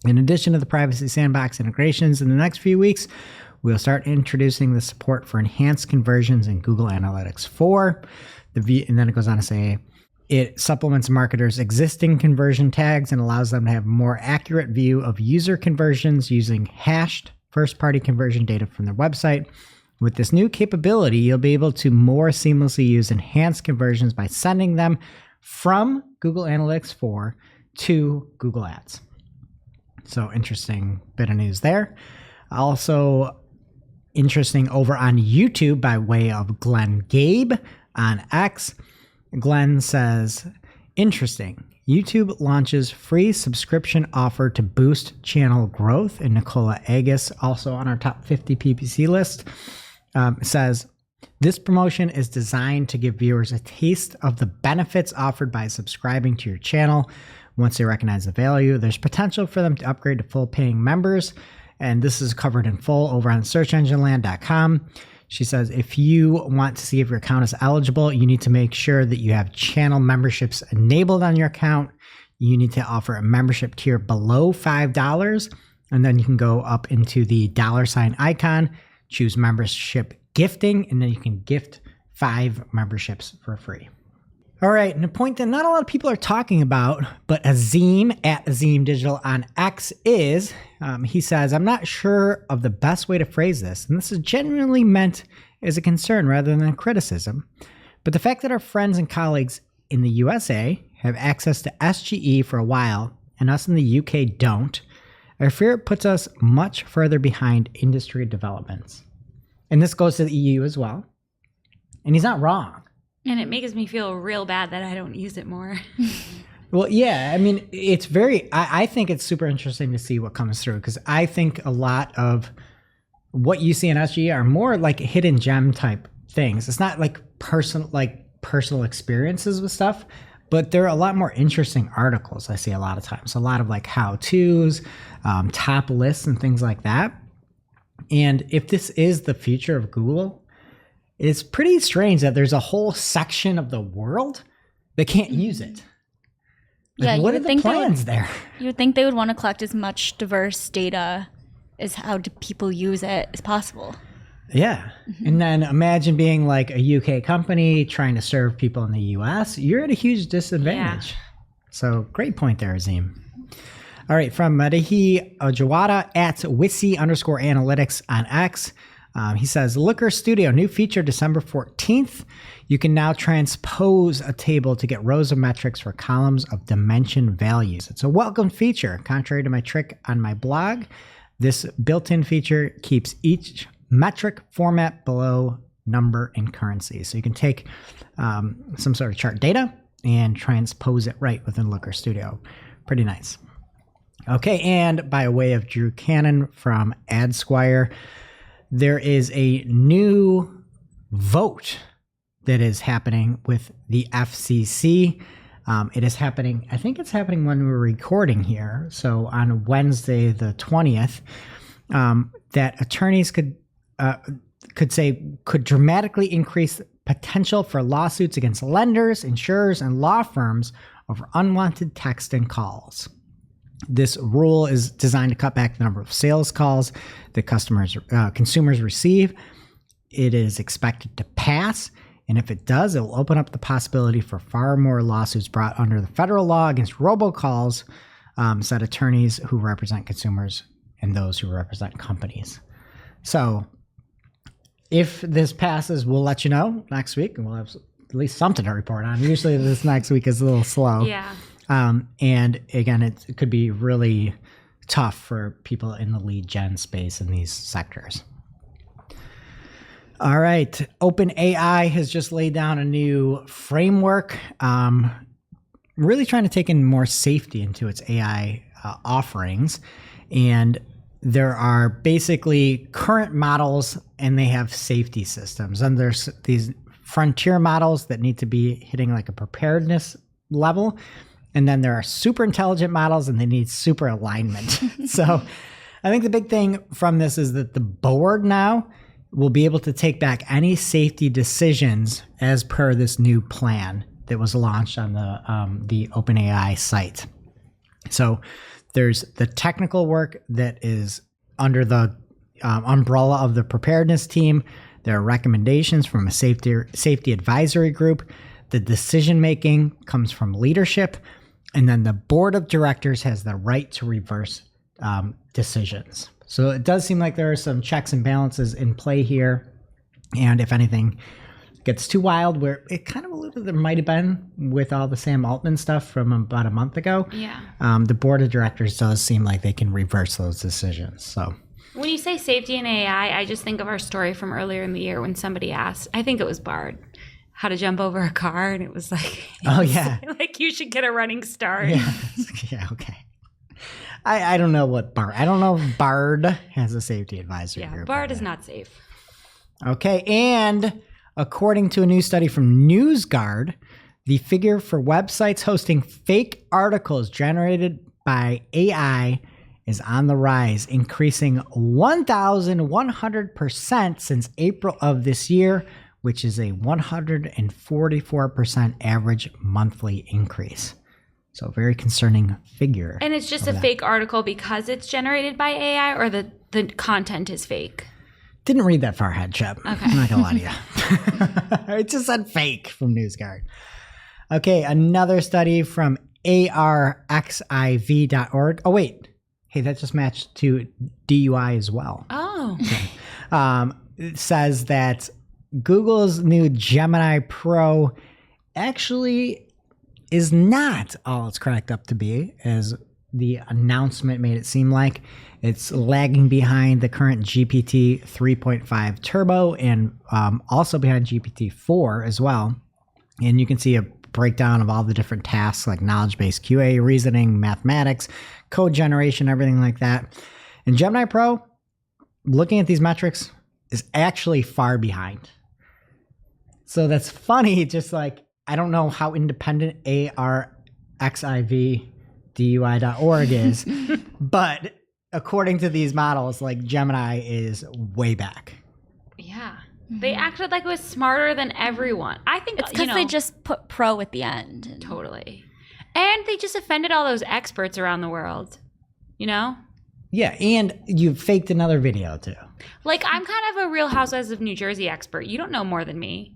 in addition to the privacy sandbox integrations, in the next few weeks, we'll start introducing the support for enhanced conversions in Google Analytics 4. And then it goes on to say, it supplements marketers' existing conversion tags and allows them to have a more accurate view of user conversions using hashed first-party conversion data from their website. With this new capability, you'll be able to more seamlessly use enhanced conversions by sending them from Google Analytics 4 to Google Ads. So interesting bit of news there. Also interesting over on YouTube by way of Glenn Gabe on X. Glenn says, interesting. YouTube launches free subscription offer to boost channel growth. And Nicola Agus, also on our top 50 PPC list, says, this promotion is designed to give viewers a taste of the benefits offered by subscribing to your channel. Once they recognize the value, there's potential for them to upgrade to full paying members. And this is covered in full over on searchengineland.com. She says, if you want to see if your account is eligible, you need to make sure that you have channel memberships enabled on your account. You need to offer a membership tier below $5. And then you can go up into the $ icon, choose membership gifting, and then you can gift 5 memberships for free. All right, and a point that not a lot of people are talking about, but Azim at Azim Digital on X is, he says, I'm not sure of the best way to phrase this, and this is genuinely meant as a concern rather than a criticism, but the fact that our friends and colleagues in the USA have access to SGE for a while, and us in the UK don't, I fear it puts us much further behind industry developments. And this goes to the EU as well. And he's not wrong. And it makes me feel real bad that I don't use it more. Well, yeah, I mean, it's I think it's super interesting to see what comes through, because I think a lot of what you see in SGE are more like hidden gem type things. It's not like personal experiences with stuff, but there are a lot more interesting articles I see a lot of times. A lot of like how-tos, top lists and things like that. And if this is the future of Google, it's pretty strange that there's a whole section of the world that can't use it. Like, Yeah, what are the plans there? You would think they would want to collect as much diverse data as how do people use it as possible. Yeah. And then imagine being like a UK company trying to serve people in the US. You're at a huge disadvantage. Yeah. So great point there, Azim. All right, from Madahi Jawada at Wissy_analytics on X. He says, Looker Studio, new feature December 14th. You can now transpose a table to get rows of metrics for columns of dimension values. It's a welcome feature. Contrary to my trick on my blog, this built-in feature keeps each metric format below number and currency. So you can take some sort of chart data and transpose it right within Looker Studio. Pretty nice. Okay, and by way of Drew Cannon from AdSquire, there is a new vote that is happening with the FCC. It is happening, I think it's happening when we're recording here. So on Wednesday, the 20th, that attorneys could dramatically increase potential for lawsuits against lenders, insurers, and law firms over unwanted text and calls. This rule is designed to cut back the number of sales calls that consumers receive. It is expected to pass, and if it does, it will open up the possibility for far more lawsuits brought under the federal law against robocalls, said attorneys who represent consumers and those who represent companies. So if this passes, we'll let you know next week, and we'll have at least something to report on. Usually this next week is a little slow. Yeah. And again, it could be really tough for people in the lead gen space in these sectors. All right. OpenAI has just laid down a new framework, really trying to take in more safety into its AI offerings. And there are basically current models and they have safety systems. And there's these frontier models that need to be hitting like a preparedness level. And then there are super intelligent models and they need super alignment. So I think the big thing from this is that the board now will be able to take back any safety decisions as per this new plan that was launched on the OpenAI site. So there's the technical work that is under the umbrella of the preparedness team. There are recommendations from a safety advisory group. The decision-making comes from leadership. And then the board of directors has the right to reverse decisions. So it does seem like there are some checks and balances in play here. And if anything gets too wild, where it kind of alluded there might have been with all the Sam Altman stuff from about a month ago, the board of directors does seem like they can reverse those decisions. So when you say safety in AI, I just think of our story from earlier in the year when somebody asked, I think it was Bard, how to jump over a car, and it was like, like you should get a running start. Yeah, okay. I don't know what Bard. I don't know if Bard has a safety advisory group. Bard is not safe. Okay, and according to a new study from NewsGuard, the figure for websites hosting fake articles generated by AI is on the rise, increasing 1,100% since April of this year, which is a 144% average monthly increase. So very concerning figure. And it's just a fake article because it's generated by AI, or the content is fake? Didn't read that far ahead, Chip. Okay. I'm not going to lie to you. It just said fake from NewsGuard. Okay, another study from arxiv.org. Oh, wait. Hey, that just matched to DUI as well. Oh. Okay. It says that Google's new Gemini Pro actually is not all it's cracked up to be, as the announcement made it seem like. It's lagging behind the current GPT 3.5 Turbo and also behind GPT 4 as well. And you can see a breakdown of all the different tasks like knowledge-based QA, reasoning, mathematics, code generation, everything like that. And Gemini Pro, looking at these metrics, is actually far behind. So that's funny, just like, I don't know how independent arxivdui.org is, but according to these models, like Gemini is way back. Yeah. They acted like it was smarter than everyone. I think it's because they just put pro at the end. Totally. And they just offended all those experts around the world, you know? Yeah, and you faked another video too. Like, I'm kind of a Real Housewives of New Jersey expert. You don't know more than me,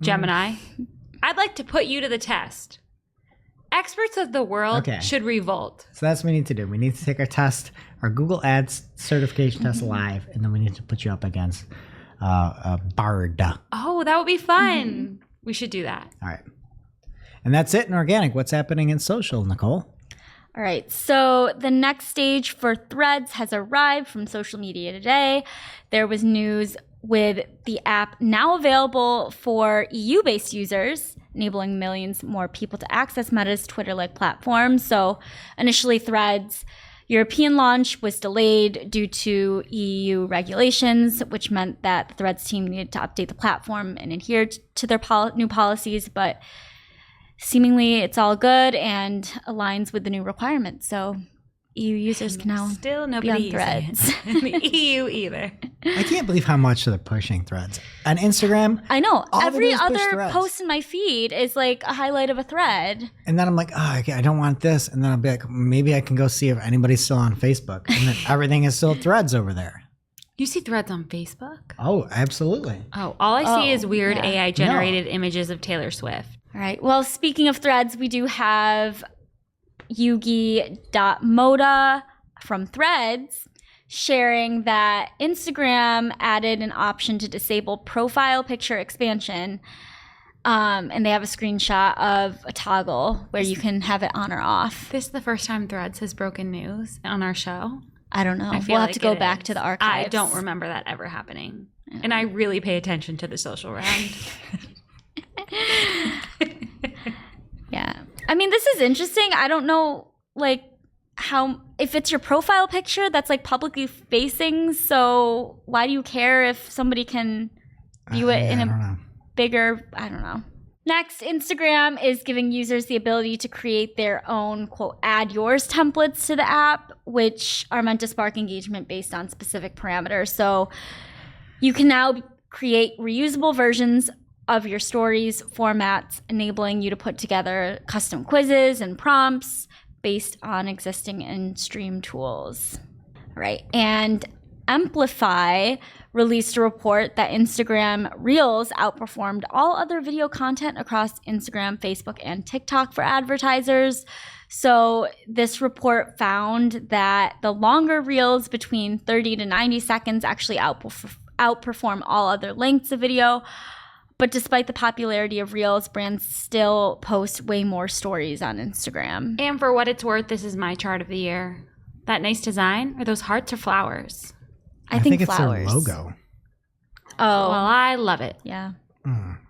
Gemini. I'd like to put you to the test. Experts of the world should revolt. So that's what we need to do. We need to take our test, our Google Ads certification test live, and then we need to put you up against Bard. Oh, that would be fun. We should do that. All right. And that's it in organic. What's happening in social, Nicole? All right. So the next stage for Threads has arrived from Social Media Today. There was news with the app now available for EU-based users, enabling millions more people to access Meta's Twitter-like platform. So initially, Threads' European launch was delayed due to EU regulations, which meant that the Threads team needed to update the platform and adhere to their new policies. But seemingly, it's all good and aligns with the new requirements. So EU users can now still be on Threads. The EU either. I can't believe how much they're pushing Threads. On Instagram, I know. Every other other post in my feed is like a highlight of a thread. And then I'm like, I don't want this. And then I'll be like, maybe I can go see if anybody's still on Facebook. And then everything is still Threads over there. You see Threads on Facebook? Oh, absolutely. Oh, all I see is weird AI-generated images of Taylor Swift. All right. Well, speaking of Threads, we do have Yugi.Moda from Threads sharing that Instagram added an option to disable profile picture expansion. And they have a screenshot of a toggle where you can have it on or off. This is the first time Threads has broken news on our show. I don't know. We'll have to go back to the archives. I don't remember that ever happening. Yeah. And I really pay attention to the social round. Yeah. I mean, this is interesting. I don't know, like, how, if it's your profile picture that's like publicly facing, so why do you care if somebody can view it in a bigger, I don't know. Next, Instagram is giving users the ability to create their own, quote, add yours templates to the app, which are meant to spark engagement based on specific parameters. So you can now create reusable versions of your stories formats, enabling you to put together custom quizzes and prompts based on existing in-stream tools. All right. And Amplify released a report that Instagram Reels outperformed all other video content across Instagram, Facebook, and TikTok for advertisers. So this report found that the longer Reels between 30 to 90 seconds actually outperform all other lengths of video. But despite the popularity of Reels, brands still post way more stories on Instagram. And for what it's worth, this is my chart of the year. That nice design, are those hearts or flowers? I think it's flowers. their logo. Oh, Well, I love it. yeah.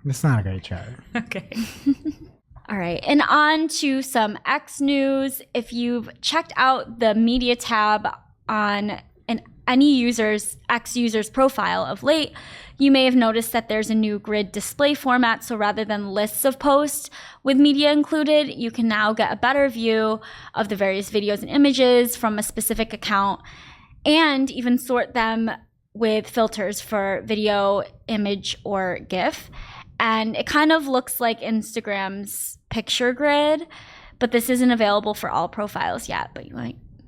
It's not a great chart. Okay. All right, and on to some X news. If you've checked out the media tab on any X user's profile of late, you may have noticed that there's a new grid display format. So rather than lists of posts with media included, you can now get a better view of the various videos and images from a specific account, and even sort them with filters for video, image, or GIF. And it kind of looks like Instagram's picture grid, but this isn't available for all profiles yet, but you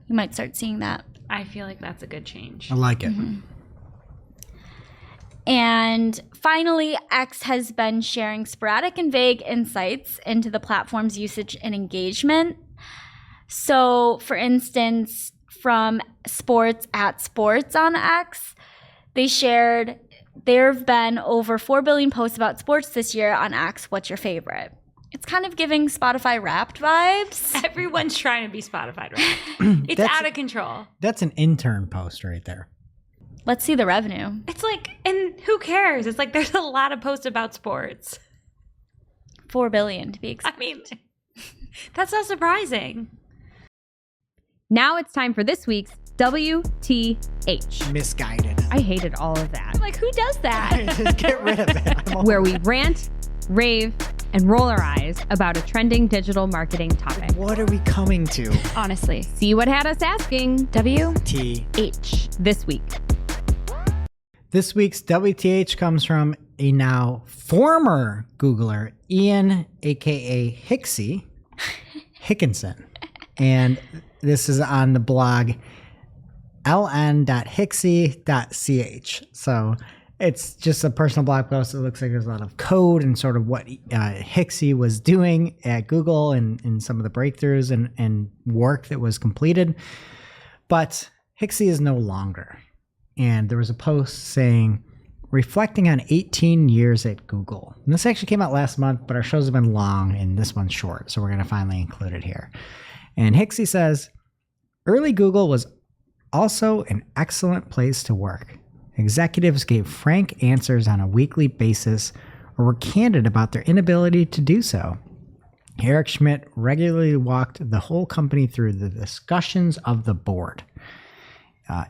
might start seeing that. I feel like that's a good change. I like it. And finally, X has been sharing sporadic and vague insights into the platform's usage and engagement. So, for instance, from Sports on X, they shared there have been over 4 billion posts about sports this year on X. What's your favorite? It's kind of giving Spotify Wrapped vibes. Everyone's trying to be Spotify, right? It's out of control. That's an intern post right there. Let's see the revenue. It's like, and who cares? It's like there's a lot of posts about sports. 4 billion to be exact. I mean, that's not surprising. Now it's time for this week's WTH. Misguided. I hated all of that. I'm like, who does that? Just get rid of it. Where we rant, rave, and roll our eyes about a trending digital marketing topic. What are we coming to? Honestly. See what had us asking WTH. this week. This week's WTH comes from a now former Googler, Ian, aka Hickinson. And this is on the blog ln.hixie.ch. So it's just a personal blog post. It looks like there's a lot of code and sort of what Hixie was doing at Google and some of the breakthroughs and work that was completed. But Hixie is no longer. And there was a post saying, reflecting on 18 years at Google. And this actually came out last month, but our shows have been long and this one's short. So we're going to finally include it here. And Hixie says, early Google was also an excellent place to work. Executives gave frank answers on a weekly basis or were candid about their inability to do so. Eric Schmidt regularly walked the whole company through the discussions of the board.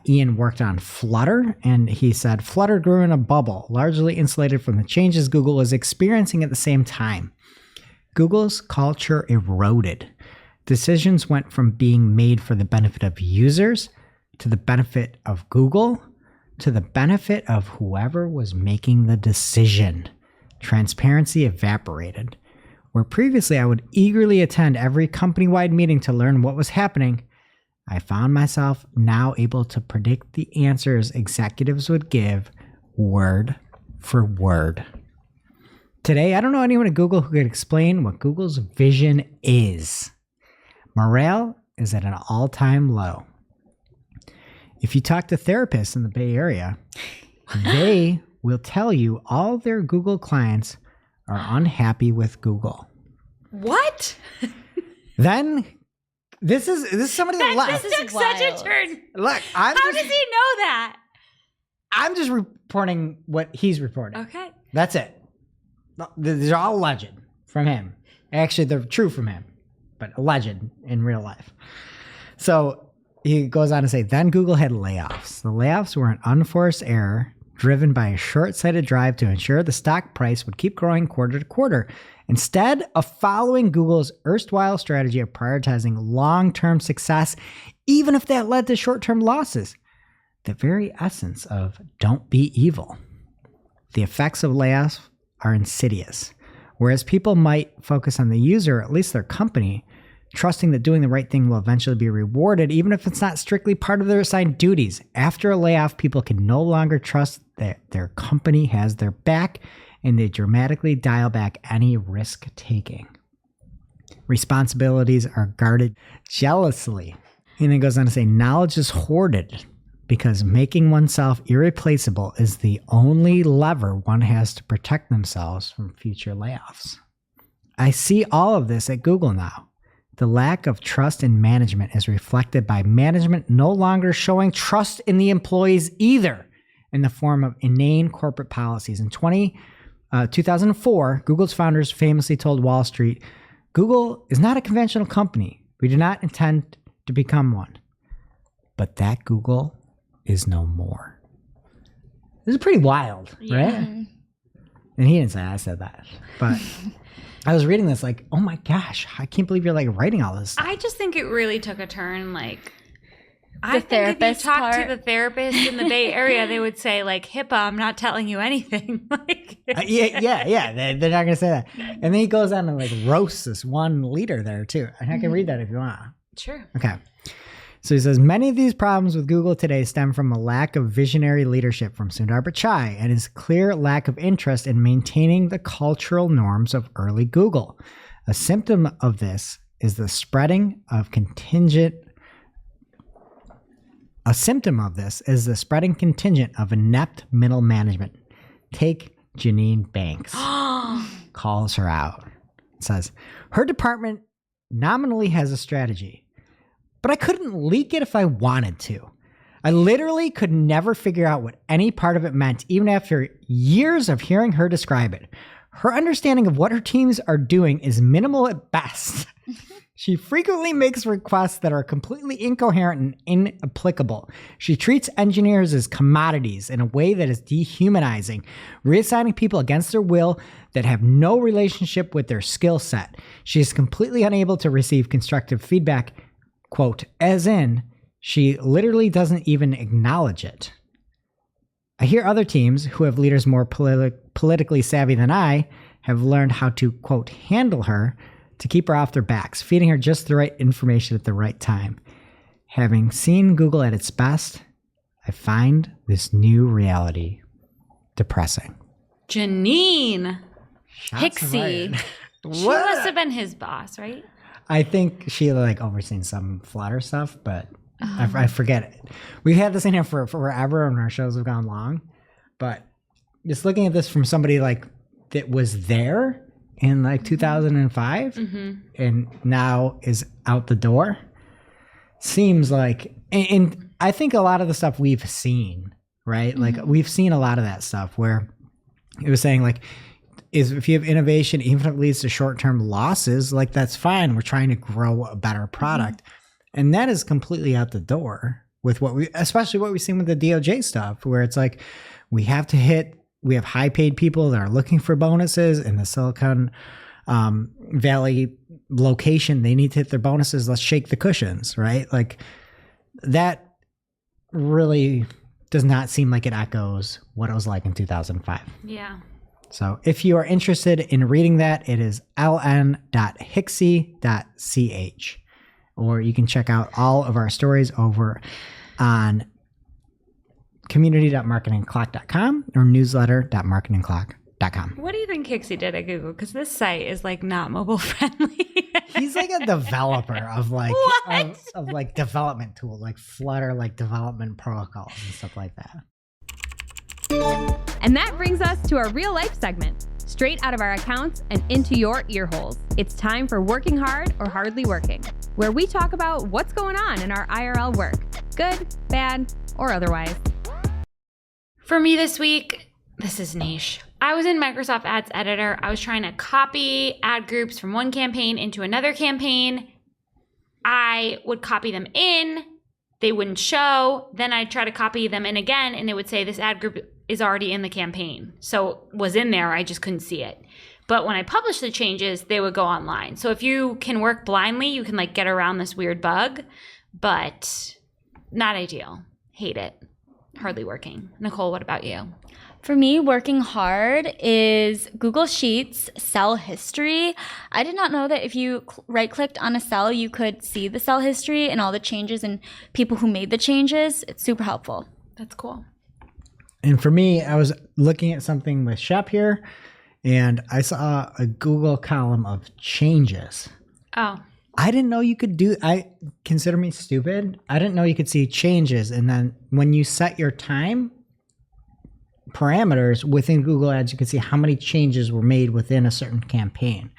Ian worked on Flutter, and he said Flutter grew in a bubble, largely insulated from the changes Google was experiencing at the same time. Google's culture eroded. Decisions went from being made for the benefit of users to the benefit of Google to the benefit of whoever was making the decision. Transparency evaporated. Where previously I would eagerly attend every company-wide meeting to learn what was happening, I found myself now able to predict the answers executives would give word for word. Today, I don't know anyone at Google who could explain what Google's vision is. Morale is at an all-time low. If you talk to therapists in the Bay Area, they will tell you all their Google clients are unhappy with Google. What? Then this is somebody that left. This took such a turn. Look, How does he know that? I'm just reporting what he's reporting. Okay. That's it. These are all alleged from him. Actually, they're true from him, but alleged in real life. So he goes on to say, then Google had layoffs. The layoffs were an unforced error driven by a short-sighted drive to ensure the stock price would keep growing quarter to quarter, instead of following Google's erstwhile strategy of prioritizing long-term success, even if that led to short-term losses. The very essence of don't be evil. The effects of layoffs are insidious. Whereas people might focus on the user, or at least their company, trusting that doing the right thing will eventually be rewarded, even if it's not strictly part of their assigned duties. After a layoff, people can no longer trust that their company has their back, and they dramatically dial back any risk-taking. Responsibilities are guarded jealously. And then goes on to say, knowledge is hoarded. because making oneself irreplaceable is the only lever one has to protect themselves from future layoffs. I see all of this at Google now. The lack of trust in management is reflected by management no longer showing trust in the employees either, in the form of inane corporate policies. In 2004, Google's founders famously told Wall Street, "Google is not a conventional company. We do not intend to become one." But that Google is no more. This is pretty wild, right? And he didn't say I said that. But I was reading this like, oh my gosh, I can't believe you're like writing all this stuff. I just think it really took a turn. Like, The therapist if you talk part. to the therapist in the Bay Area, they would say like, HIPAA, I'm not telling you anything. Like, Yeah. They're not gonna say that. And then he goes on and like roasts this one leader there too. And I can read that if you want. sure. Okay. So he says, many of these problems with Google today stem from a lack of visionary leadership from Sundar Pichai and his clear lack of interest in maintaining the cultural norms of early Google. A symptom of this is the spreading contingent of inept middle management. Take Janine Banks. Calls her out. It says, her department nominally has a strategy, but I couldn't leak it if I wanted to. I literally could never figure out what any part of it meant, even after years of hearing her describe it. Her understanding of what her teams are doing is minimal at best. She frequently makes requests that are completely incoherent and inapplicable. She treats engineers as commodities in a way that is dehumanizing, reassigning people against their will that have no relationship with their skill set. She is completely unable to receive constructive feedback, quote, as in, she literally doesn't even acknowledge it. I hear other teams who have leaders more politically savvy than I have learned how to, quote, handle her to keep her off their backs, feeding her just the right information at the right time. Having seen Google at its best, I find this new reality depressing. Janine Shots Hixie. fired. She must have been his boss, right? I think she like overseen some Flutter stuff, but I forget it. We've had this in here for forever and our shows have gone long, but just looking at this from somebody like that was there in like 2005 and now is out the door seems like, and I think a lot of the stuff we've seen, right? Like we've seen a lot of that stuff where it was saying like, is if you have innovation, even if it leads to short-term losses, like that's fine. We're trying to grow a better product. And that is completely out the door with especially what we've seen with the DOJ stuff, where it's like, we have high paid people that are looking for bonuses in the Silicon Valley location. They need to hit their bonuses. Let's shake the cushions, right? Like that really does not seem like it echoes what it was like in 2005. Yeah. So if you are interested in reading that, it is ln.hixie.ch. Or you can check out all of our stories over on community.marketingclock.com or newsletter.marketingclock.com. What do you think Hixie did at Google? Because this site is like not mobile friendly. He's like a developer of like What? of like development tool, like Flutter, like development protocols and stuff like that. And that brings us to our real life segment, straight out of our accounts and into your ear holes. It's time for Working Hard or Hardly Working, where we talk about what's going on in our IRL work, good, bad, or otherwise. For me this week, this is niche. I was in Microsoft Ads Editor. I was trying to copy ad groups from one campaign into another campaign. I would copy them in. They wouldn't show. Then I'd try to copy them in again, and it would say this ad group is already in the campaign. So it was in there. I just couldn't see it. But when I published the changes, they would go online. So if you can work blindly, you can like get around this weird bug, but not ideal. Hate it. Hardly working. Nicole, what about you? For me, working hard is Google Sheets cell history. I did not know that if you right-clicked on a cell, you could see the cell history and all the changes and people who made the changes. It's super helpful. That's cool. And for me, I was looking at something with Shep here, and I saw a Google column of changes. Oh. I didn't know you could consider me stupid. I didn't know you could see changes. And then when you set your time parameters within Google Ads, you can see how many changes were made within a certain campaign,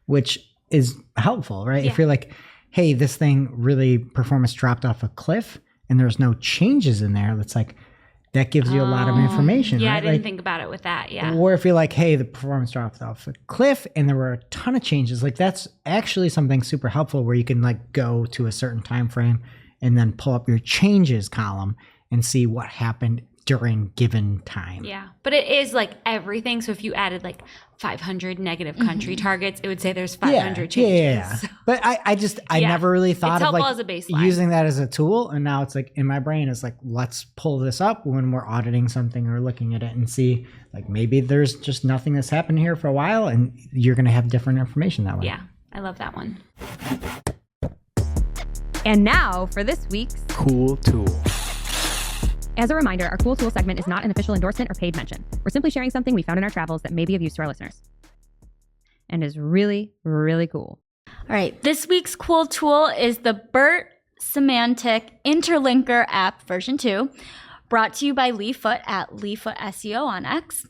which is helpful, right? Yeah. If you're like, hey, this thing really performance dropped off a cliff and there's no changes in there, that's like, that gives you a lot of information. Yeah, right? I didn't Like, think about it with that. Yeah. or if you're like, hey, the performance dropped off a cliff and there were a ton of changes, like that's actually something super helpful where you can like go to a certain time frame and then pull up your changes column and see what happened during given time. Yeah. But it is like everything. So if you added like 500 negative country targets, it would say there's 500 changes. Yeah. So- But I Yeah. never really thought It's of like helpful as a baseline. using that as a tool. And now it's like in my brain, it's like, let's pull this up when we're auditing something or looking at it and see like maybe there's just nothing that's happened here for a while and you're going to have different information that way. Yeah. I love that one. And now for this week's Cool tool. As a reminder, our Cool Tool segment is not an official endorsement or paid mention. We're simply sharing something we found in our travels that may be of use to our listeners. And is really, really cool. All right, this week's cool tool is the BERT Semantic Interlinker app version 2, brought to you by Lee Foot at Lee Foot SEO on X.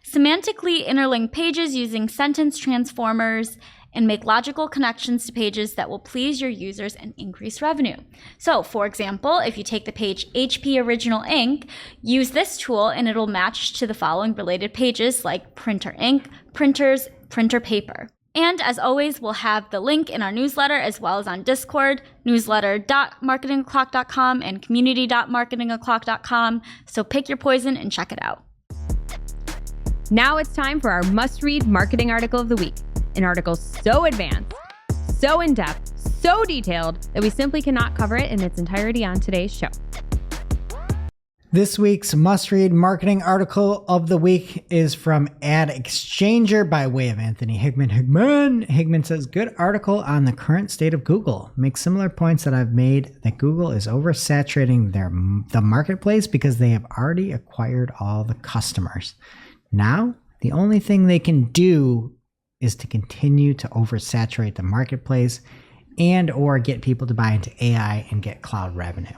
Semantically interlink pages using sentence transformers and make logical connections to pages that will please your users and increase revenue. So, for example, if you take the page HP Original Ink, use this tool and it'll match to the following related pages like printer ink, printers, printer paper. And as always, we'll have the link in our newsletter as well as on Discord, newsletter.marketingoclock.com and community.marketingoclock.com. So pick your poison and check it out. Now it's time for our must-read marketing article of the week. An article so advanced, so in-depth, so detailed that we simply cannot cover it in its entirety on today's show. This week's must-read marketing article of the week is from Ad Exchanger by way of Anthony Hickman. Hickman says, good article on the current state of Google. Makes similar points that I've made that Google is oversaturating the marketplace because they have already acquired all the customers. Now, the only thing they can do is to continue to oversaturate the marketplace and or get people to buy into AI and get cloud revenue.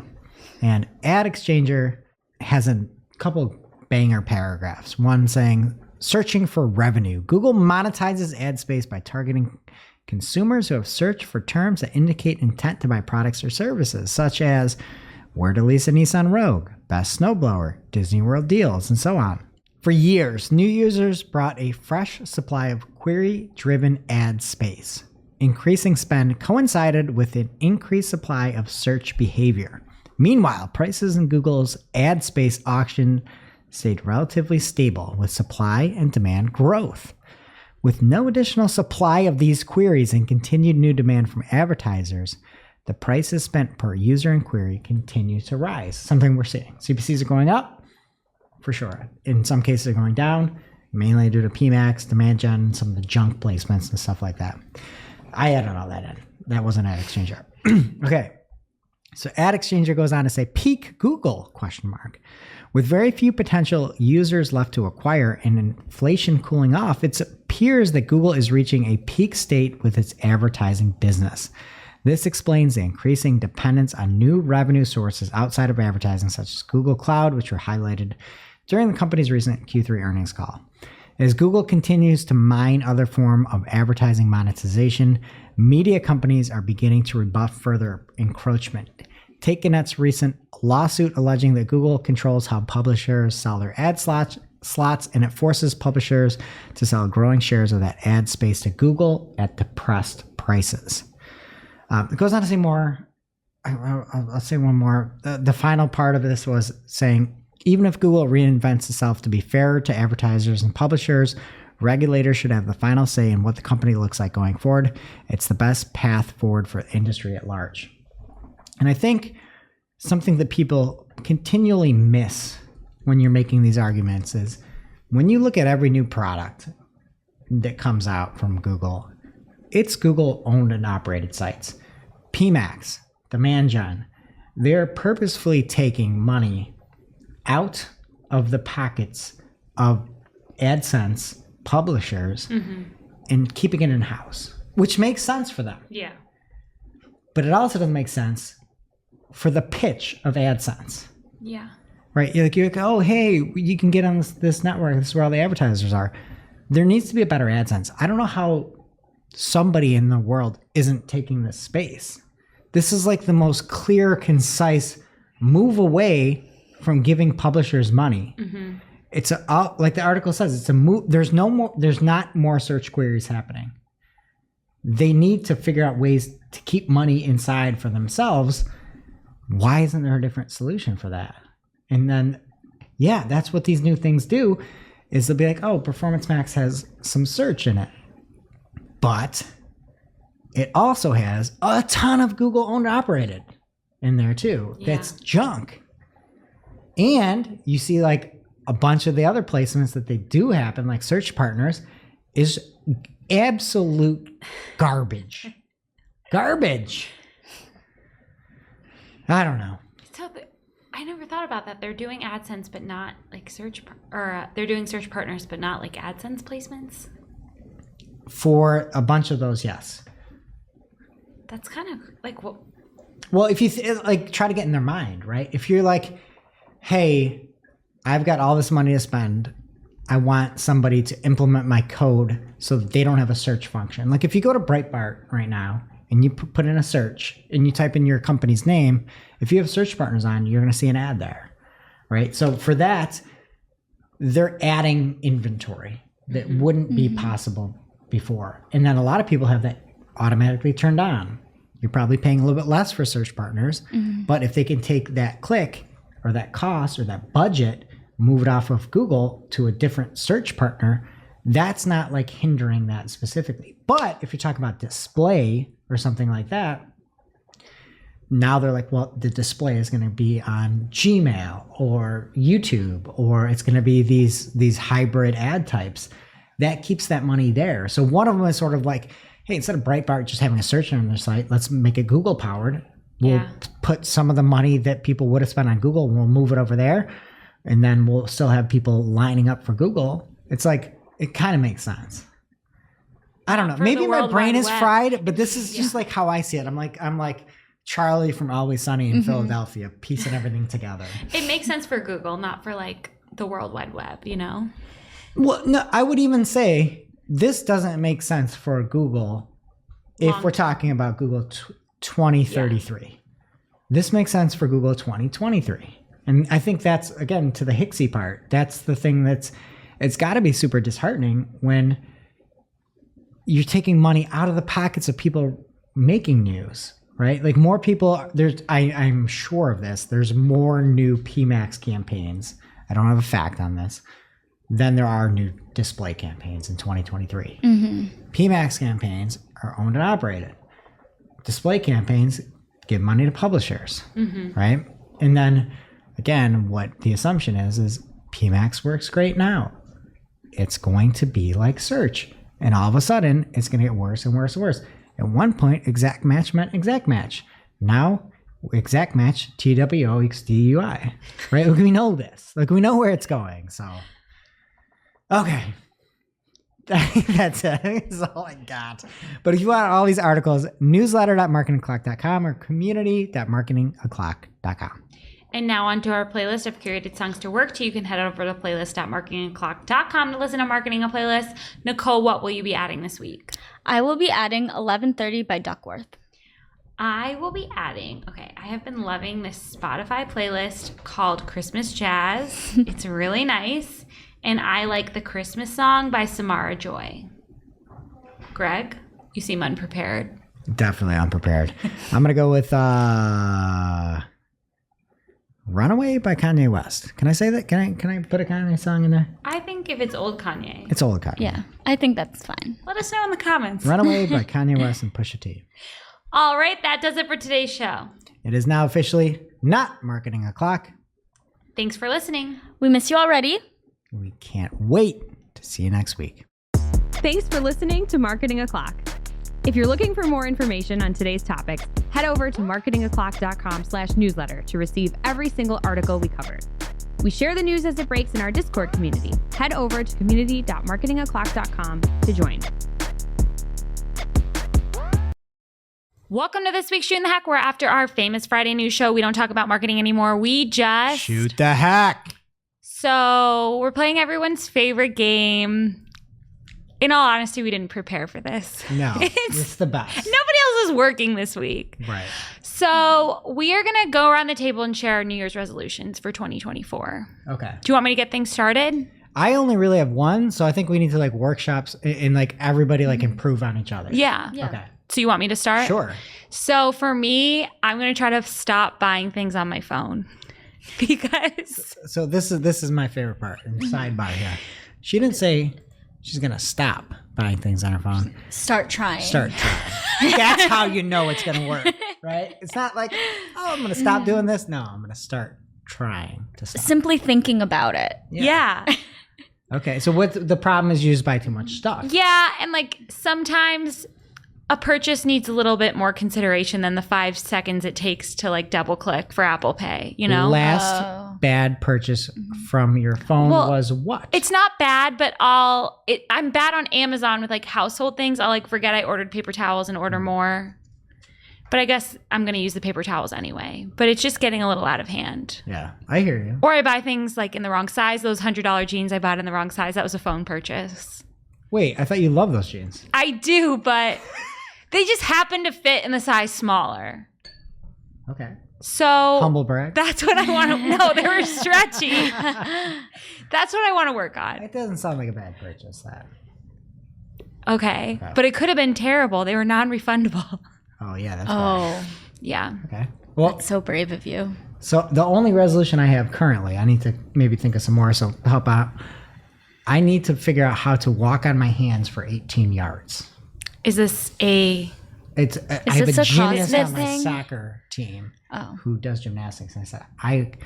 And Ad Exchanger has a couple banger paragraphs. One saying, searching for revenue. Google monetizes ad space by targeting consumers who have searched for terms that indicate intent to buy products or services, such as where to lease a Nissan Rogue, best snowblower, Disney World deals, and so on. For years, new users brought a fresh supply of query-driven ad space. Increasing spend coincided with an increased supply of search behavior. Meanwhile, prices in Google's ad space auction stayed relatively stable with supply and demand growth. With no additional supply of these queries and continued new demand from advertisers, the prices spent per user and query continue to rise, something we're seeing. CPCs are going up, for sure. In some cases, they're going down, mainly due to PMAX, demand gen, some of the junk placements and stuff like that. I added all that in. That wasn't Ad Exchanger. Okay. So Ad Exchanger goes on to say, peak Google, ? With very few potential users left to acquire and inflation cooling off, it appears that Google is reaching a peak state with its advertising business. This explains the increasing dependence on new revenue sources outside of advertising, such as Google Cloud, which were highlighted during the company's recent Q3 earnings call. As Google continues to mine other form of advertising monetization, media companies are beginning to rebuff further encroachment. Take Gannett's recent lawsuit alleging that Google controls how publishers sell their ad slots, and it forces publishers to sell growing shares of that ad space to Google at depressed prices. It goes on to say more. I'll say one more. The final part of this was saying, even if Google reinvents itself to be fairer to advertisers and publishers, regulators should have the final say in what the company looks like going forward. It's the best path forward for the industry at large. And I think something that people continually miss when you're making these arguments is when you look at every new product that comes out from Google, it's Google owned and operated sites. PMAX, demand gen, they're purposefully taking money out of the pockets of AdSense publishers and keeping it in-house, which makes sense for them. Yeah. But it also doesn't make sense for the pitch of AdSense. Yeah. Right? You're like, oh, hey, you can get on this network. This is where all the advertisers are. There needs to be a better AdSense. I don't know how somebody in the world isn't taking this space. This is like the most clear, concise move away from giving publishers money. Mm-hmm. It's like the article says, it's a move. There's not more search queries happening. They need to figure out ways to keep money inside for themselves. Why isn't there a different solution for that? And then, yeah, that's what these new things do, is they'll be like, oh, Performance Max has some search in it. But it also has a ton of Google owned and operated in there too. Yeah. That's junk. And you see like a bunch of the other placements that they do happen, like Search Partners, is absolute garbage. Garbage. I don't know. So I never thought about that. They're doing AdSense, but not like they're doing Search Partners, but not like AdSense placements. For a bunch of those, yes. That's kind of like what. Well, if you like try to get in their mind, right? If you're like, hey, I've got all this money to spend. I want somebody to implement my code so that they don't have a search function. Like if you go to Breitbart right now and you put in a search and you type in your company's name, if you have Search Partners on, you're going to see an ad there, right? So for that, they're adding inventory that wouldn't be possible before. And then a lot of people have that automatically turned on. You're probably paying a little bit less for Search Partners, but if they can take that click or that cost or that budget, move it off of Google to a different search partner, that's not like hindering that specifically. But if you're talking about display or something like that, now they're like, well, the display is going to be on Gmail or YouTube, or it's going to be these hybrid ad types. That keeps that money there. So one of them is sort of like, hey, instead of Breitbart just having a search on their site, let's make it Google powered. We'll put some of the money that people would have spent on Google, we'll move it over there. And then we'll still have people lining up for Google. It's like, it kind of makes sense. I don't know. Maybe my brain is fried, but this is just like how I see it. I'm like Charlie from Always Sunny in Philadelphia, piecing everything together. It makes sense for Google, not for like the World Wide Web, you know? Well, no, I would even say this doesn't make sense for Google if we're talking about Google 2033. Yeah. This makes sense for Google 2023. And I think that's, again, to the Hicksy part, that's the thing it's got to be super disheartening when you're taking money out of the pockets of people making news, right? Like more people, I'm sure of this, there's more new PMAX campaigns, I don't have a fact on this, than there are new display campaigns in 2023. PMAX campaigns are owned and operated. Display campaigns give money to publishers, right? And then again, what the assumption is PMAX works great now. It's going to be like search. And all of a sudden, it's going to get worse and worse and worse. At one point, exact match meant exact match. Now, exact match, TWO equals DUI. Right? Like we know this. Like we know where it's going. So, okay. That's it. That's all I got. But if you want all these articles, newsletter.marketingoclock.com or community.marketingoclock.com. And now onto our playlist of curated songs to work to. You can head over to playlist.marketingoclock.com to listen to Marketing a Playlist. Nicole, what will you be adding this week? I will be adding 11:30 by Duckworth. I will be adding, I have been loving this Spotify playlist called Christmas Jazz. It's really nice. And I like the Christmas song by Samara Joy. Greg, you seem unprepared. Definitely unprepared. I'm going to go with Runaway by Kanye West. Can I say that? Can I put a Kanye song in there? I think if it's old Kanye. It's old Kanye. Yeah, I think that's fine. Let us know in the comments. Runaway by Kanye West and Pusha T. All right, that does it for today's show. It is now officially not Marketing O'Clock. Thanks for listening. We miss you already. We can't wait to see you next week. Thanks for listening to Marketing O'Clock. If you're looking for more information on today's topics, head over to marketingoclock.com/newsletter to receive every single article we covered. We share the news as it breaks in our Discord community. Head over to community.marketingoclock.com to join. Welcome to this week's Shootin The Heck, where after our famous Friday news show, we don't talk about marketing anymore. We just Shoot the heck. So we're playing everyone's favorite game. In all honesty, we didn't prepare for this. No, it's the best. Nobody else is working this week. Right. So we are going to go around the table and share our New Year's resolutions for 2024. Okay. Do you want me to get things started? I only really have one, so I think we need to like workshops and like everybody like improve on each other. Yeah. Okay. So you want me to start? Sure. So for me, I'm going to try to stop buying things on my phone because So this is my favorite part. Sidebar here. She didn't say she's gonna stop buying things on her phone. Start trying. Start trying. That's how you know it's gonna work, right? It's not like, oh, I'm gonna stop doing this. No, I'm gonna start trying to stop. Simply thinking about it. yeah. Okay, so what the problem is you just buy too much stuff. Yeah, and like sometimes a purchase needs a little bit more consideration than the 5 seconds it takes to like double click for Apple Pay, you know? Last bad purchase from your phone was what? It's not bad, but I'm bad on Amazon with like household things. I'll like forget I ordered paper towels and order more. But I guess I'm going to use the paper towels anyway. But it's just getting a little out of hand. Yeah, I hear you. Or I buy things like in the wrong size. Those $100 jeans I bought in the wrong size. That was a phone purchase. Wait, I thought you loved those jeans. I do, but they just happen to fit in the size smaller. Okay. So Humble brag. that's what I want to know. They were stretchy. That's what I want to work on. It doesn't sound like a bad purchase, that. Okay. But it could have been terrible. They were non-refundable. Oh, yeah, that's right. Oh, Yeah. Okay. Well, so brave of you. so the only resolution I have currently, I need to maybe think of some more, so help out. I need to figure out how to walk on my hands for 18 yards. Is this a... I have a this a gymnast CrossFit on my thing? soccer team Oh. who does gymnastics, and I said,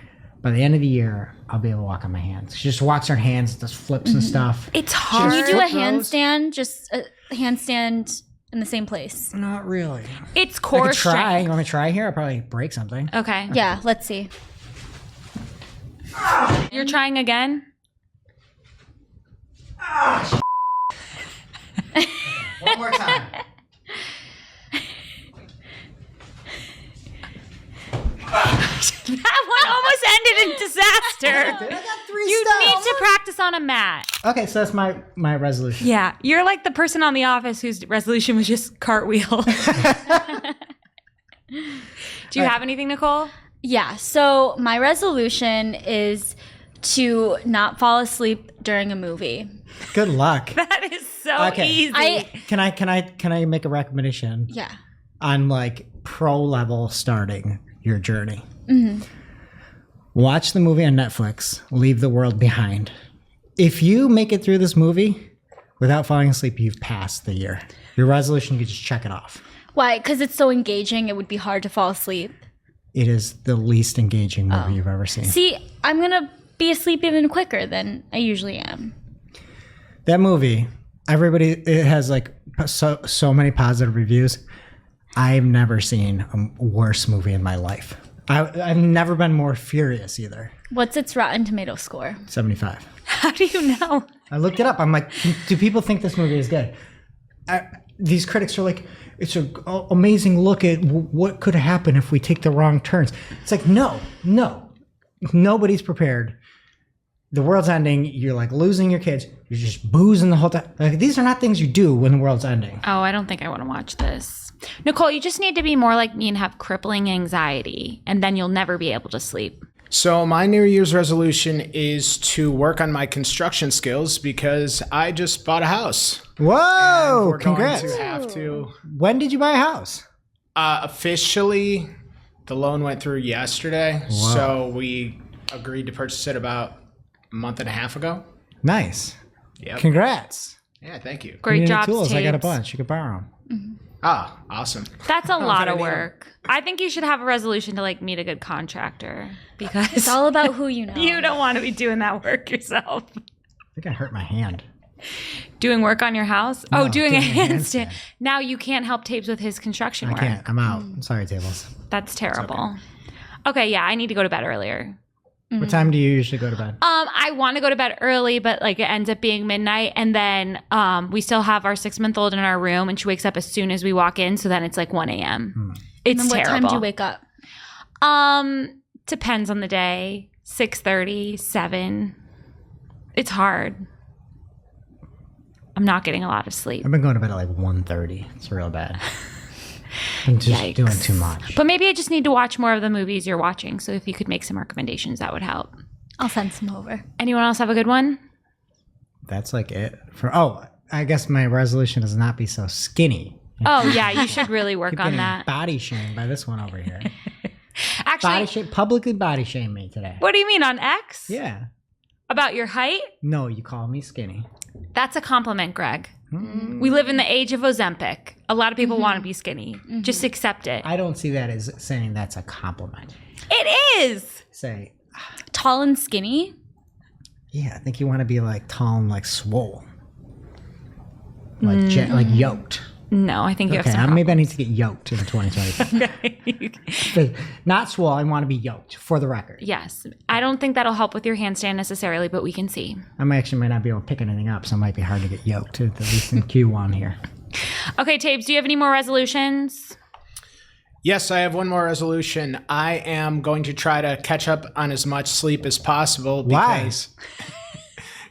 by the end of the year, I'll be able to walk on my hands. She just walks her hands, does flips and stuff. It's hard. Can you do a Flip those? handstand? Just a handstand in the same place. Not really. It's I core could try. strength. You want me to try here? I'll probably break something. Okay. Yeah, let's see. You're trying again? One more time. That one almost ended in disaster. I got 3 You steps. need to practice on a mat. Okay, so that's my resolution. Yeah. You're like the person on The Office whose resolution was just cartwheel. Do you have anything, Nicole? Yeah, so my resolution is to not fall asleep during a movie. Good luck. That is so Okay. easy. Can I make a recommendation Yeah. on like pro level starting your journey? Mm-hmm. Watch the movie on Netflix, Leave the World Behind. If you make it through this movie without falling asleep, you've passed the year. Your resolution, you just check it off. Why? Because it's so engaging, it would be hard to fall asleep. It is the least engaging movie you've ever seen. See, I'm going to be asleep even quicker than I usually am. That movie, it has like so many positive reviews. I've never seen a worse movie in my life. I've never been more furious either. What's its Rotten Tomato score? 75. How do you know? I looked it up. I'm like, do people think this movie is good? These critics are like, it's an amazing look at what could happen if we take the wrong turns. It's like, no. Nobody's prepared. The world's ending. You're like losing your kids. You're just boozing the whole time. Like, these are not things you do when the world's ending. Oh, I don't think I want to watch this. Nicole, you just need to be more like me and have crippling anxiety, and then you'll never be able to sleep. So my New Year's resolution is to work on my construction skills because I just bought a house. Whoa! We're Congrats. going to have to When did you buy a house? officially. The loan went through yesterday, so we agreed to purchase it about a month and a half ago. Nice. Yep. Congrats. Yeah, thank you. Great You need job, tools. I got a Tabes. bunch. You could borrow them. Ah, awesome. That's a lot of I need 'em. work. I think you should have a resolution to like meet a good contractor because It's all about who you know. you don't want to be doing that work yourself. I think I hurt my hand. Doing work on your house? No, Oh, doing a doing a handstand. handstand. Now you can't help Tapes with his construction I work. can't. I'm out. I'm sorry, Tables. That's terrible. Okay, yeah, I need to go to bed earlier. What time do you usually go to bed? I want to go to bed early, but like it ends up being midnight. And then we still have our 6-month-old in our room, and she wakes up as soon as we walk in. So then it's like 1 a.m. It's And then terrible. what time do you wake up? Depends on the day. 6:30, 7. It's hard. I'm not getting a lot of sleep. I've been going to bed at like 1:30. It's real bad. I'm just Yikes. doing too much. But maybe I just need to watch more of the movies you're watching. So if you could make some recommendations, that would help. I'll send some over. Anyone else have a good one? That's like it. I guess my resolution is not be so skinny. Oh, yeah. You should really work Keep on getting that. body shamed by this one over here. Actually, Publicly body shame me today. what do you mean on X? Yeah. About your height? No, you call me skinny. That's a compliment, Greg. We live in the age of Ozempic. A lot of people want to be skinny. Just accept it. I don't see that as saying that's a compliment. It is. Say, Tall and skinny? yeah, I think you want to be like tall and like swole. Like like yoked. No, I think you Okay, have some maybe I need to get yoked in 2025. problems. Not swole, I want to be yoked, for the record. Yes. I don't think that'll help with your handstand necessarily, but we can see. I might not be able to pick anything up, so it might be hard to get yoked, at least in Q1 here. Okay, Tabes, do you have any more resolutions? Yes, I have one more resolution. I am going to try to catch up on as much sleep as possible Why? because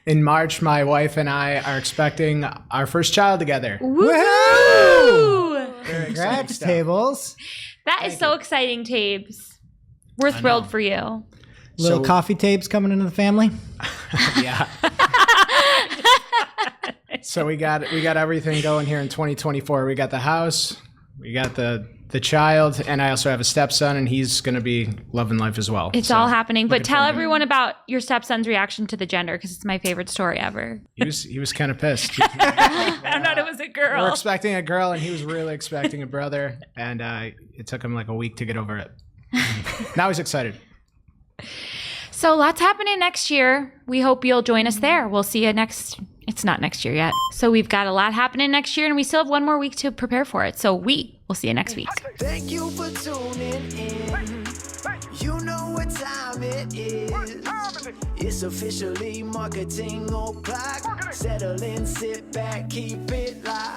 in March, my wife and I are expecting our first child together. Woohoo! Very exciting Congrats, stuff. Tables. That is so exciting, Tabes. We're thrilled for you. Little So- coffee tapes coming into the family. Yeah. So we got everything going here in 2024. We got the house, we got the child, and I also have a stepson, and he's going to be loving life as well. It's So, all happening. But looking tell forward to it. everyone about your stepson's reaction to the gender, because it's my favorite story ever. He was kind of pissed. I found out it was a We were girl. expecting a girl, and he was really expecting a brother, and it took him like a week to get over it. Now he's excited. So lots happening next year. We hope you'll join us there. We'll see you it's not next year yet. So we've got a lot happening next year, and we still have one more week to prepare for it. So we'll see you next week. Thank you for tuning in. You know what time it is. It's officially marketing o'clock. Settle in, sit back, keep it live.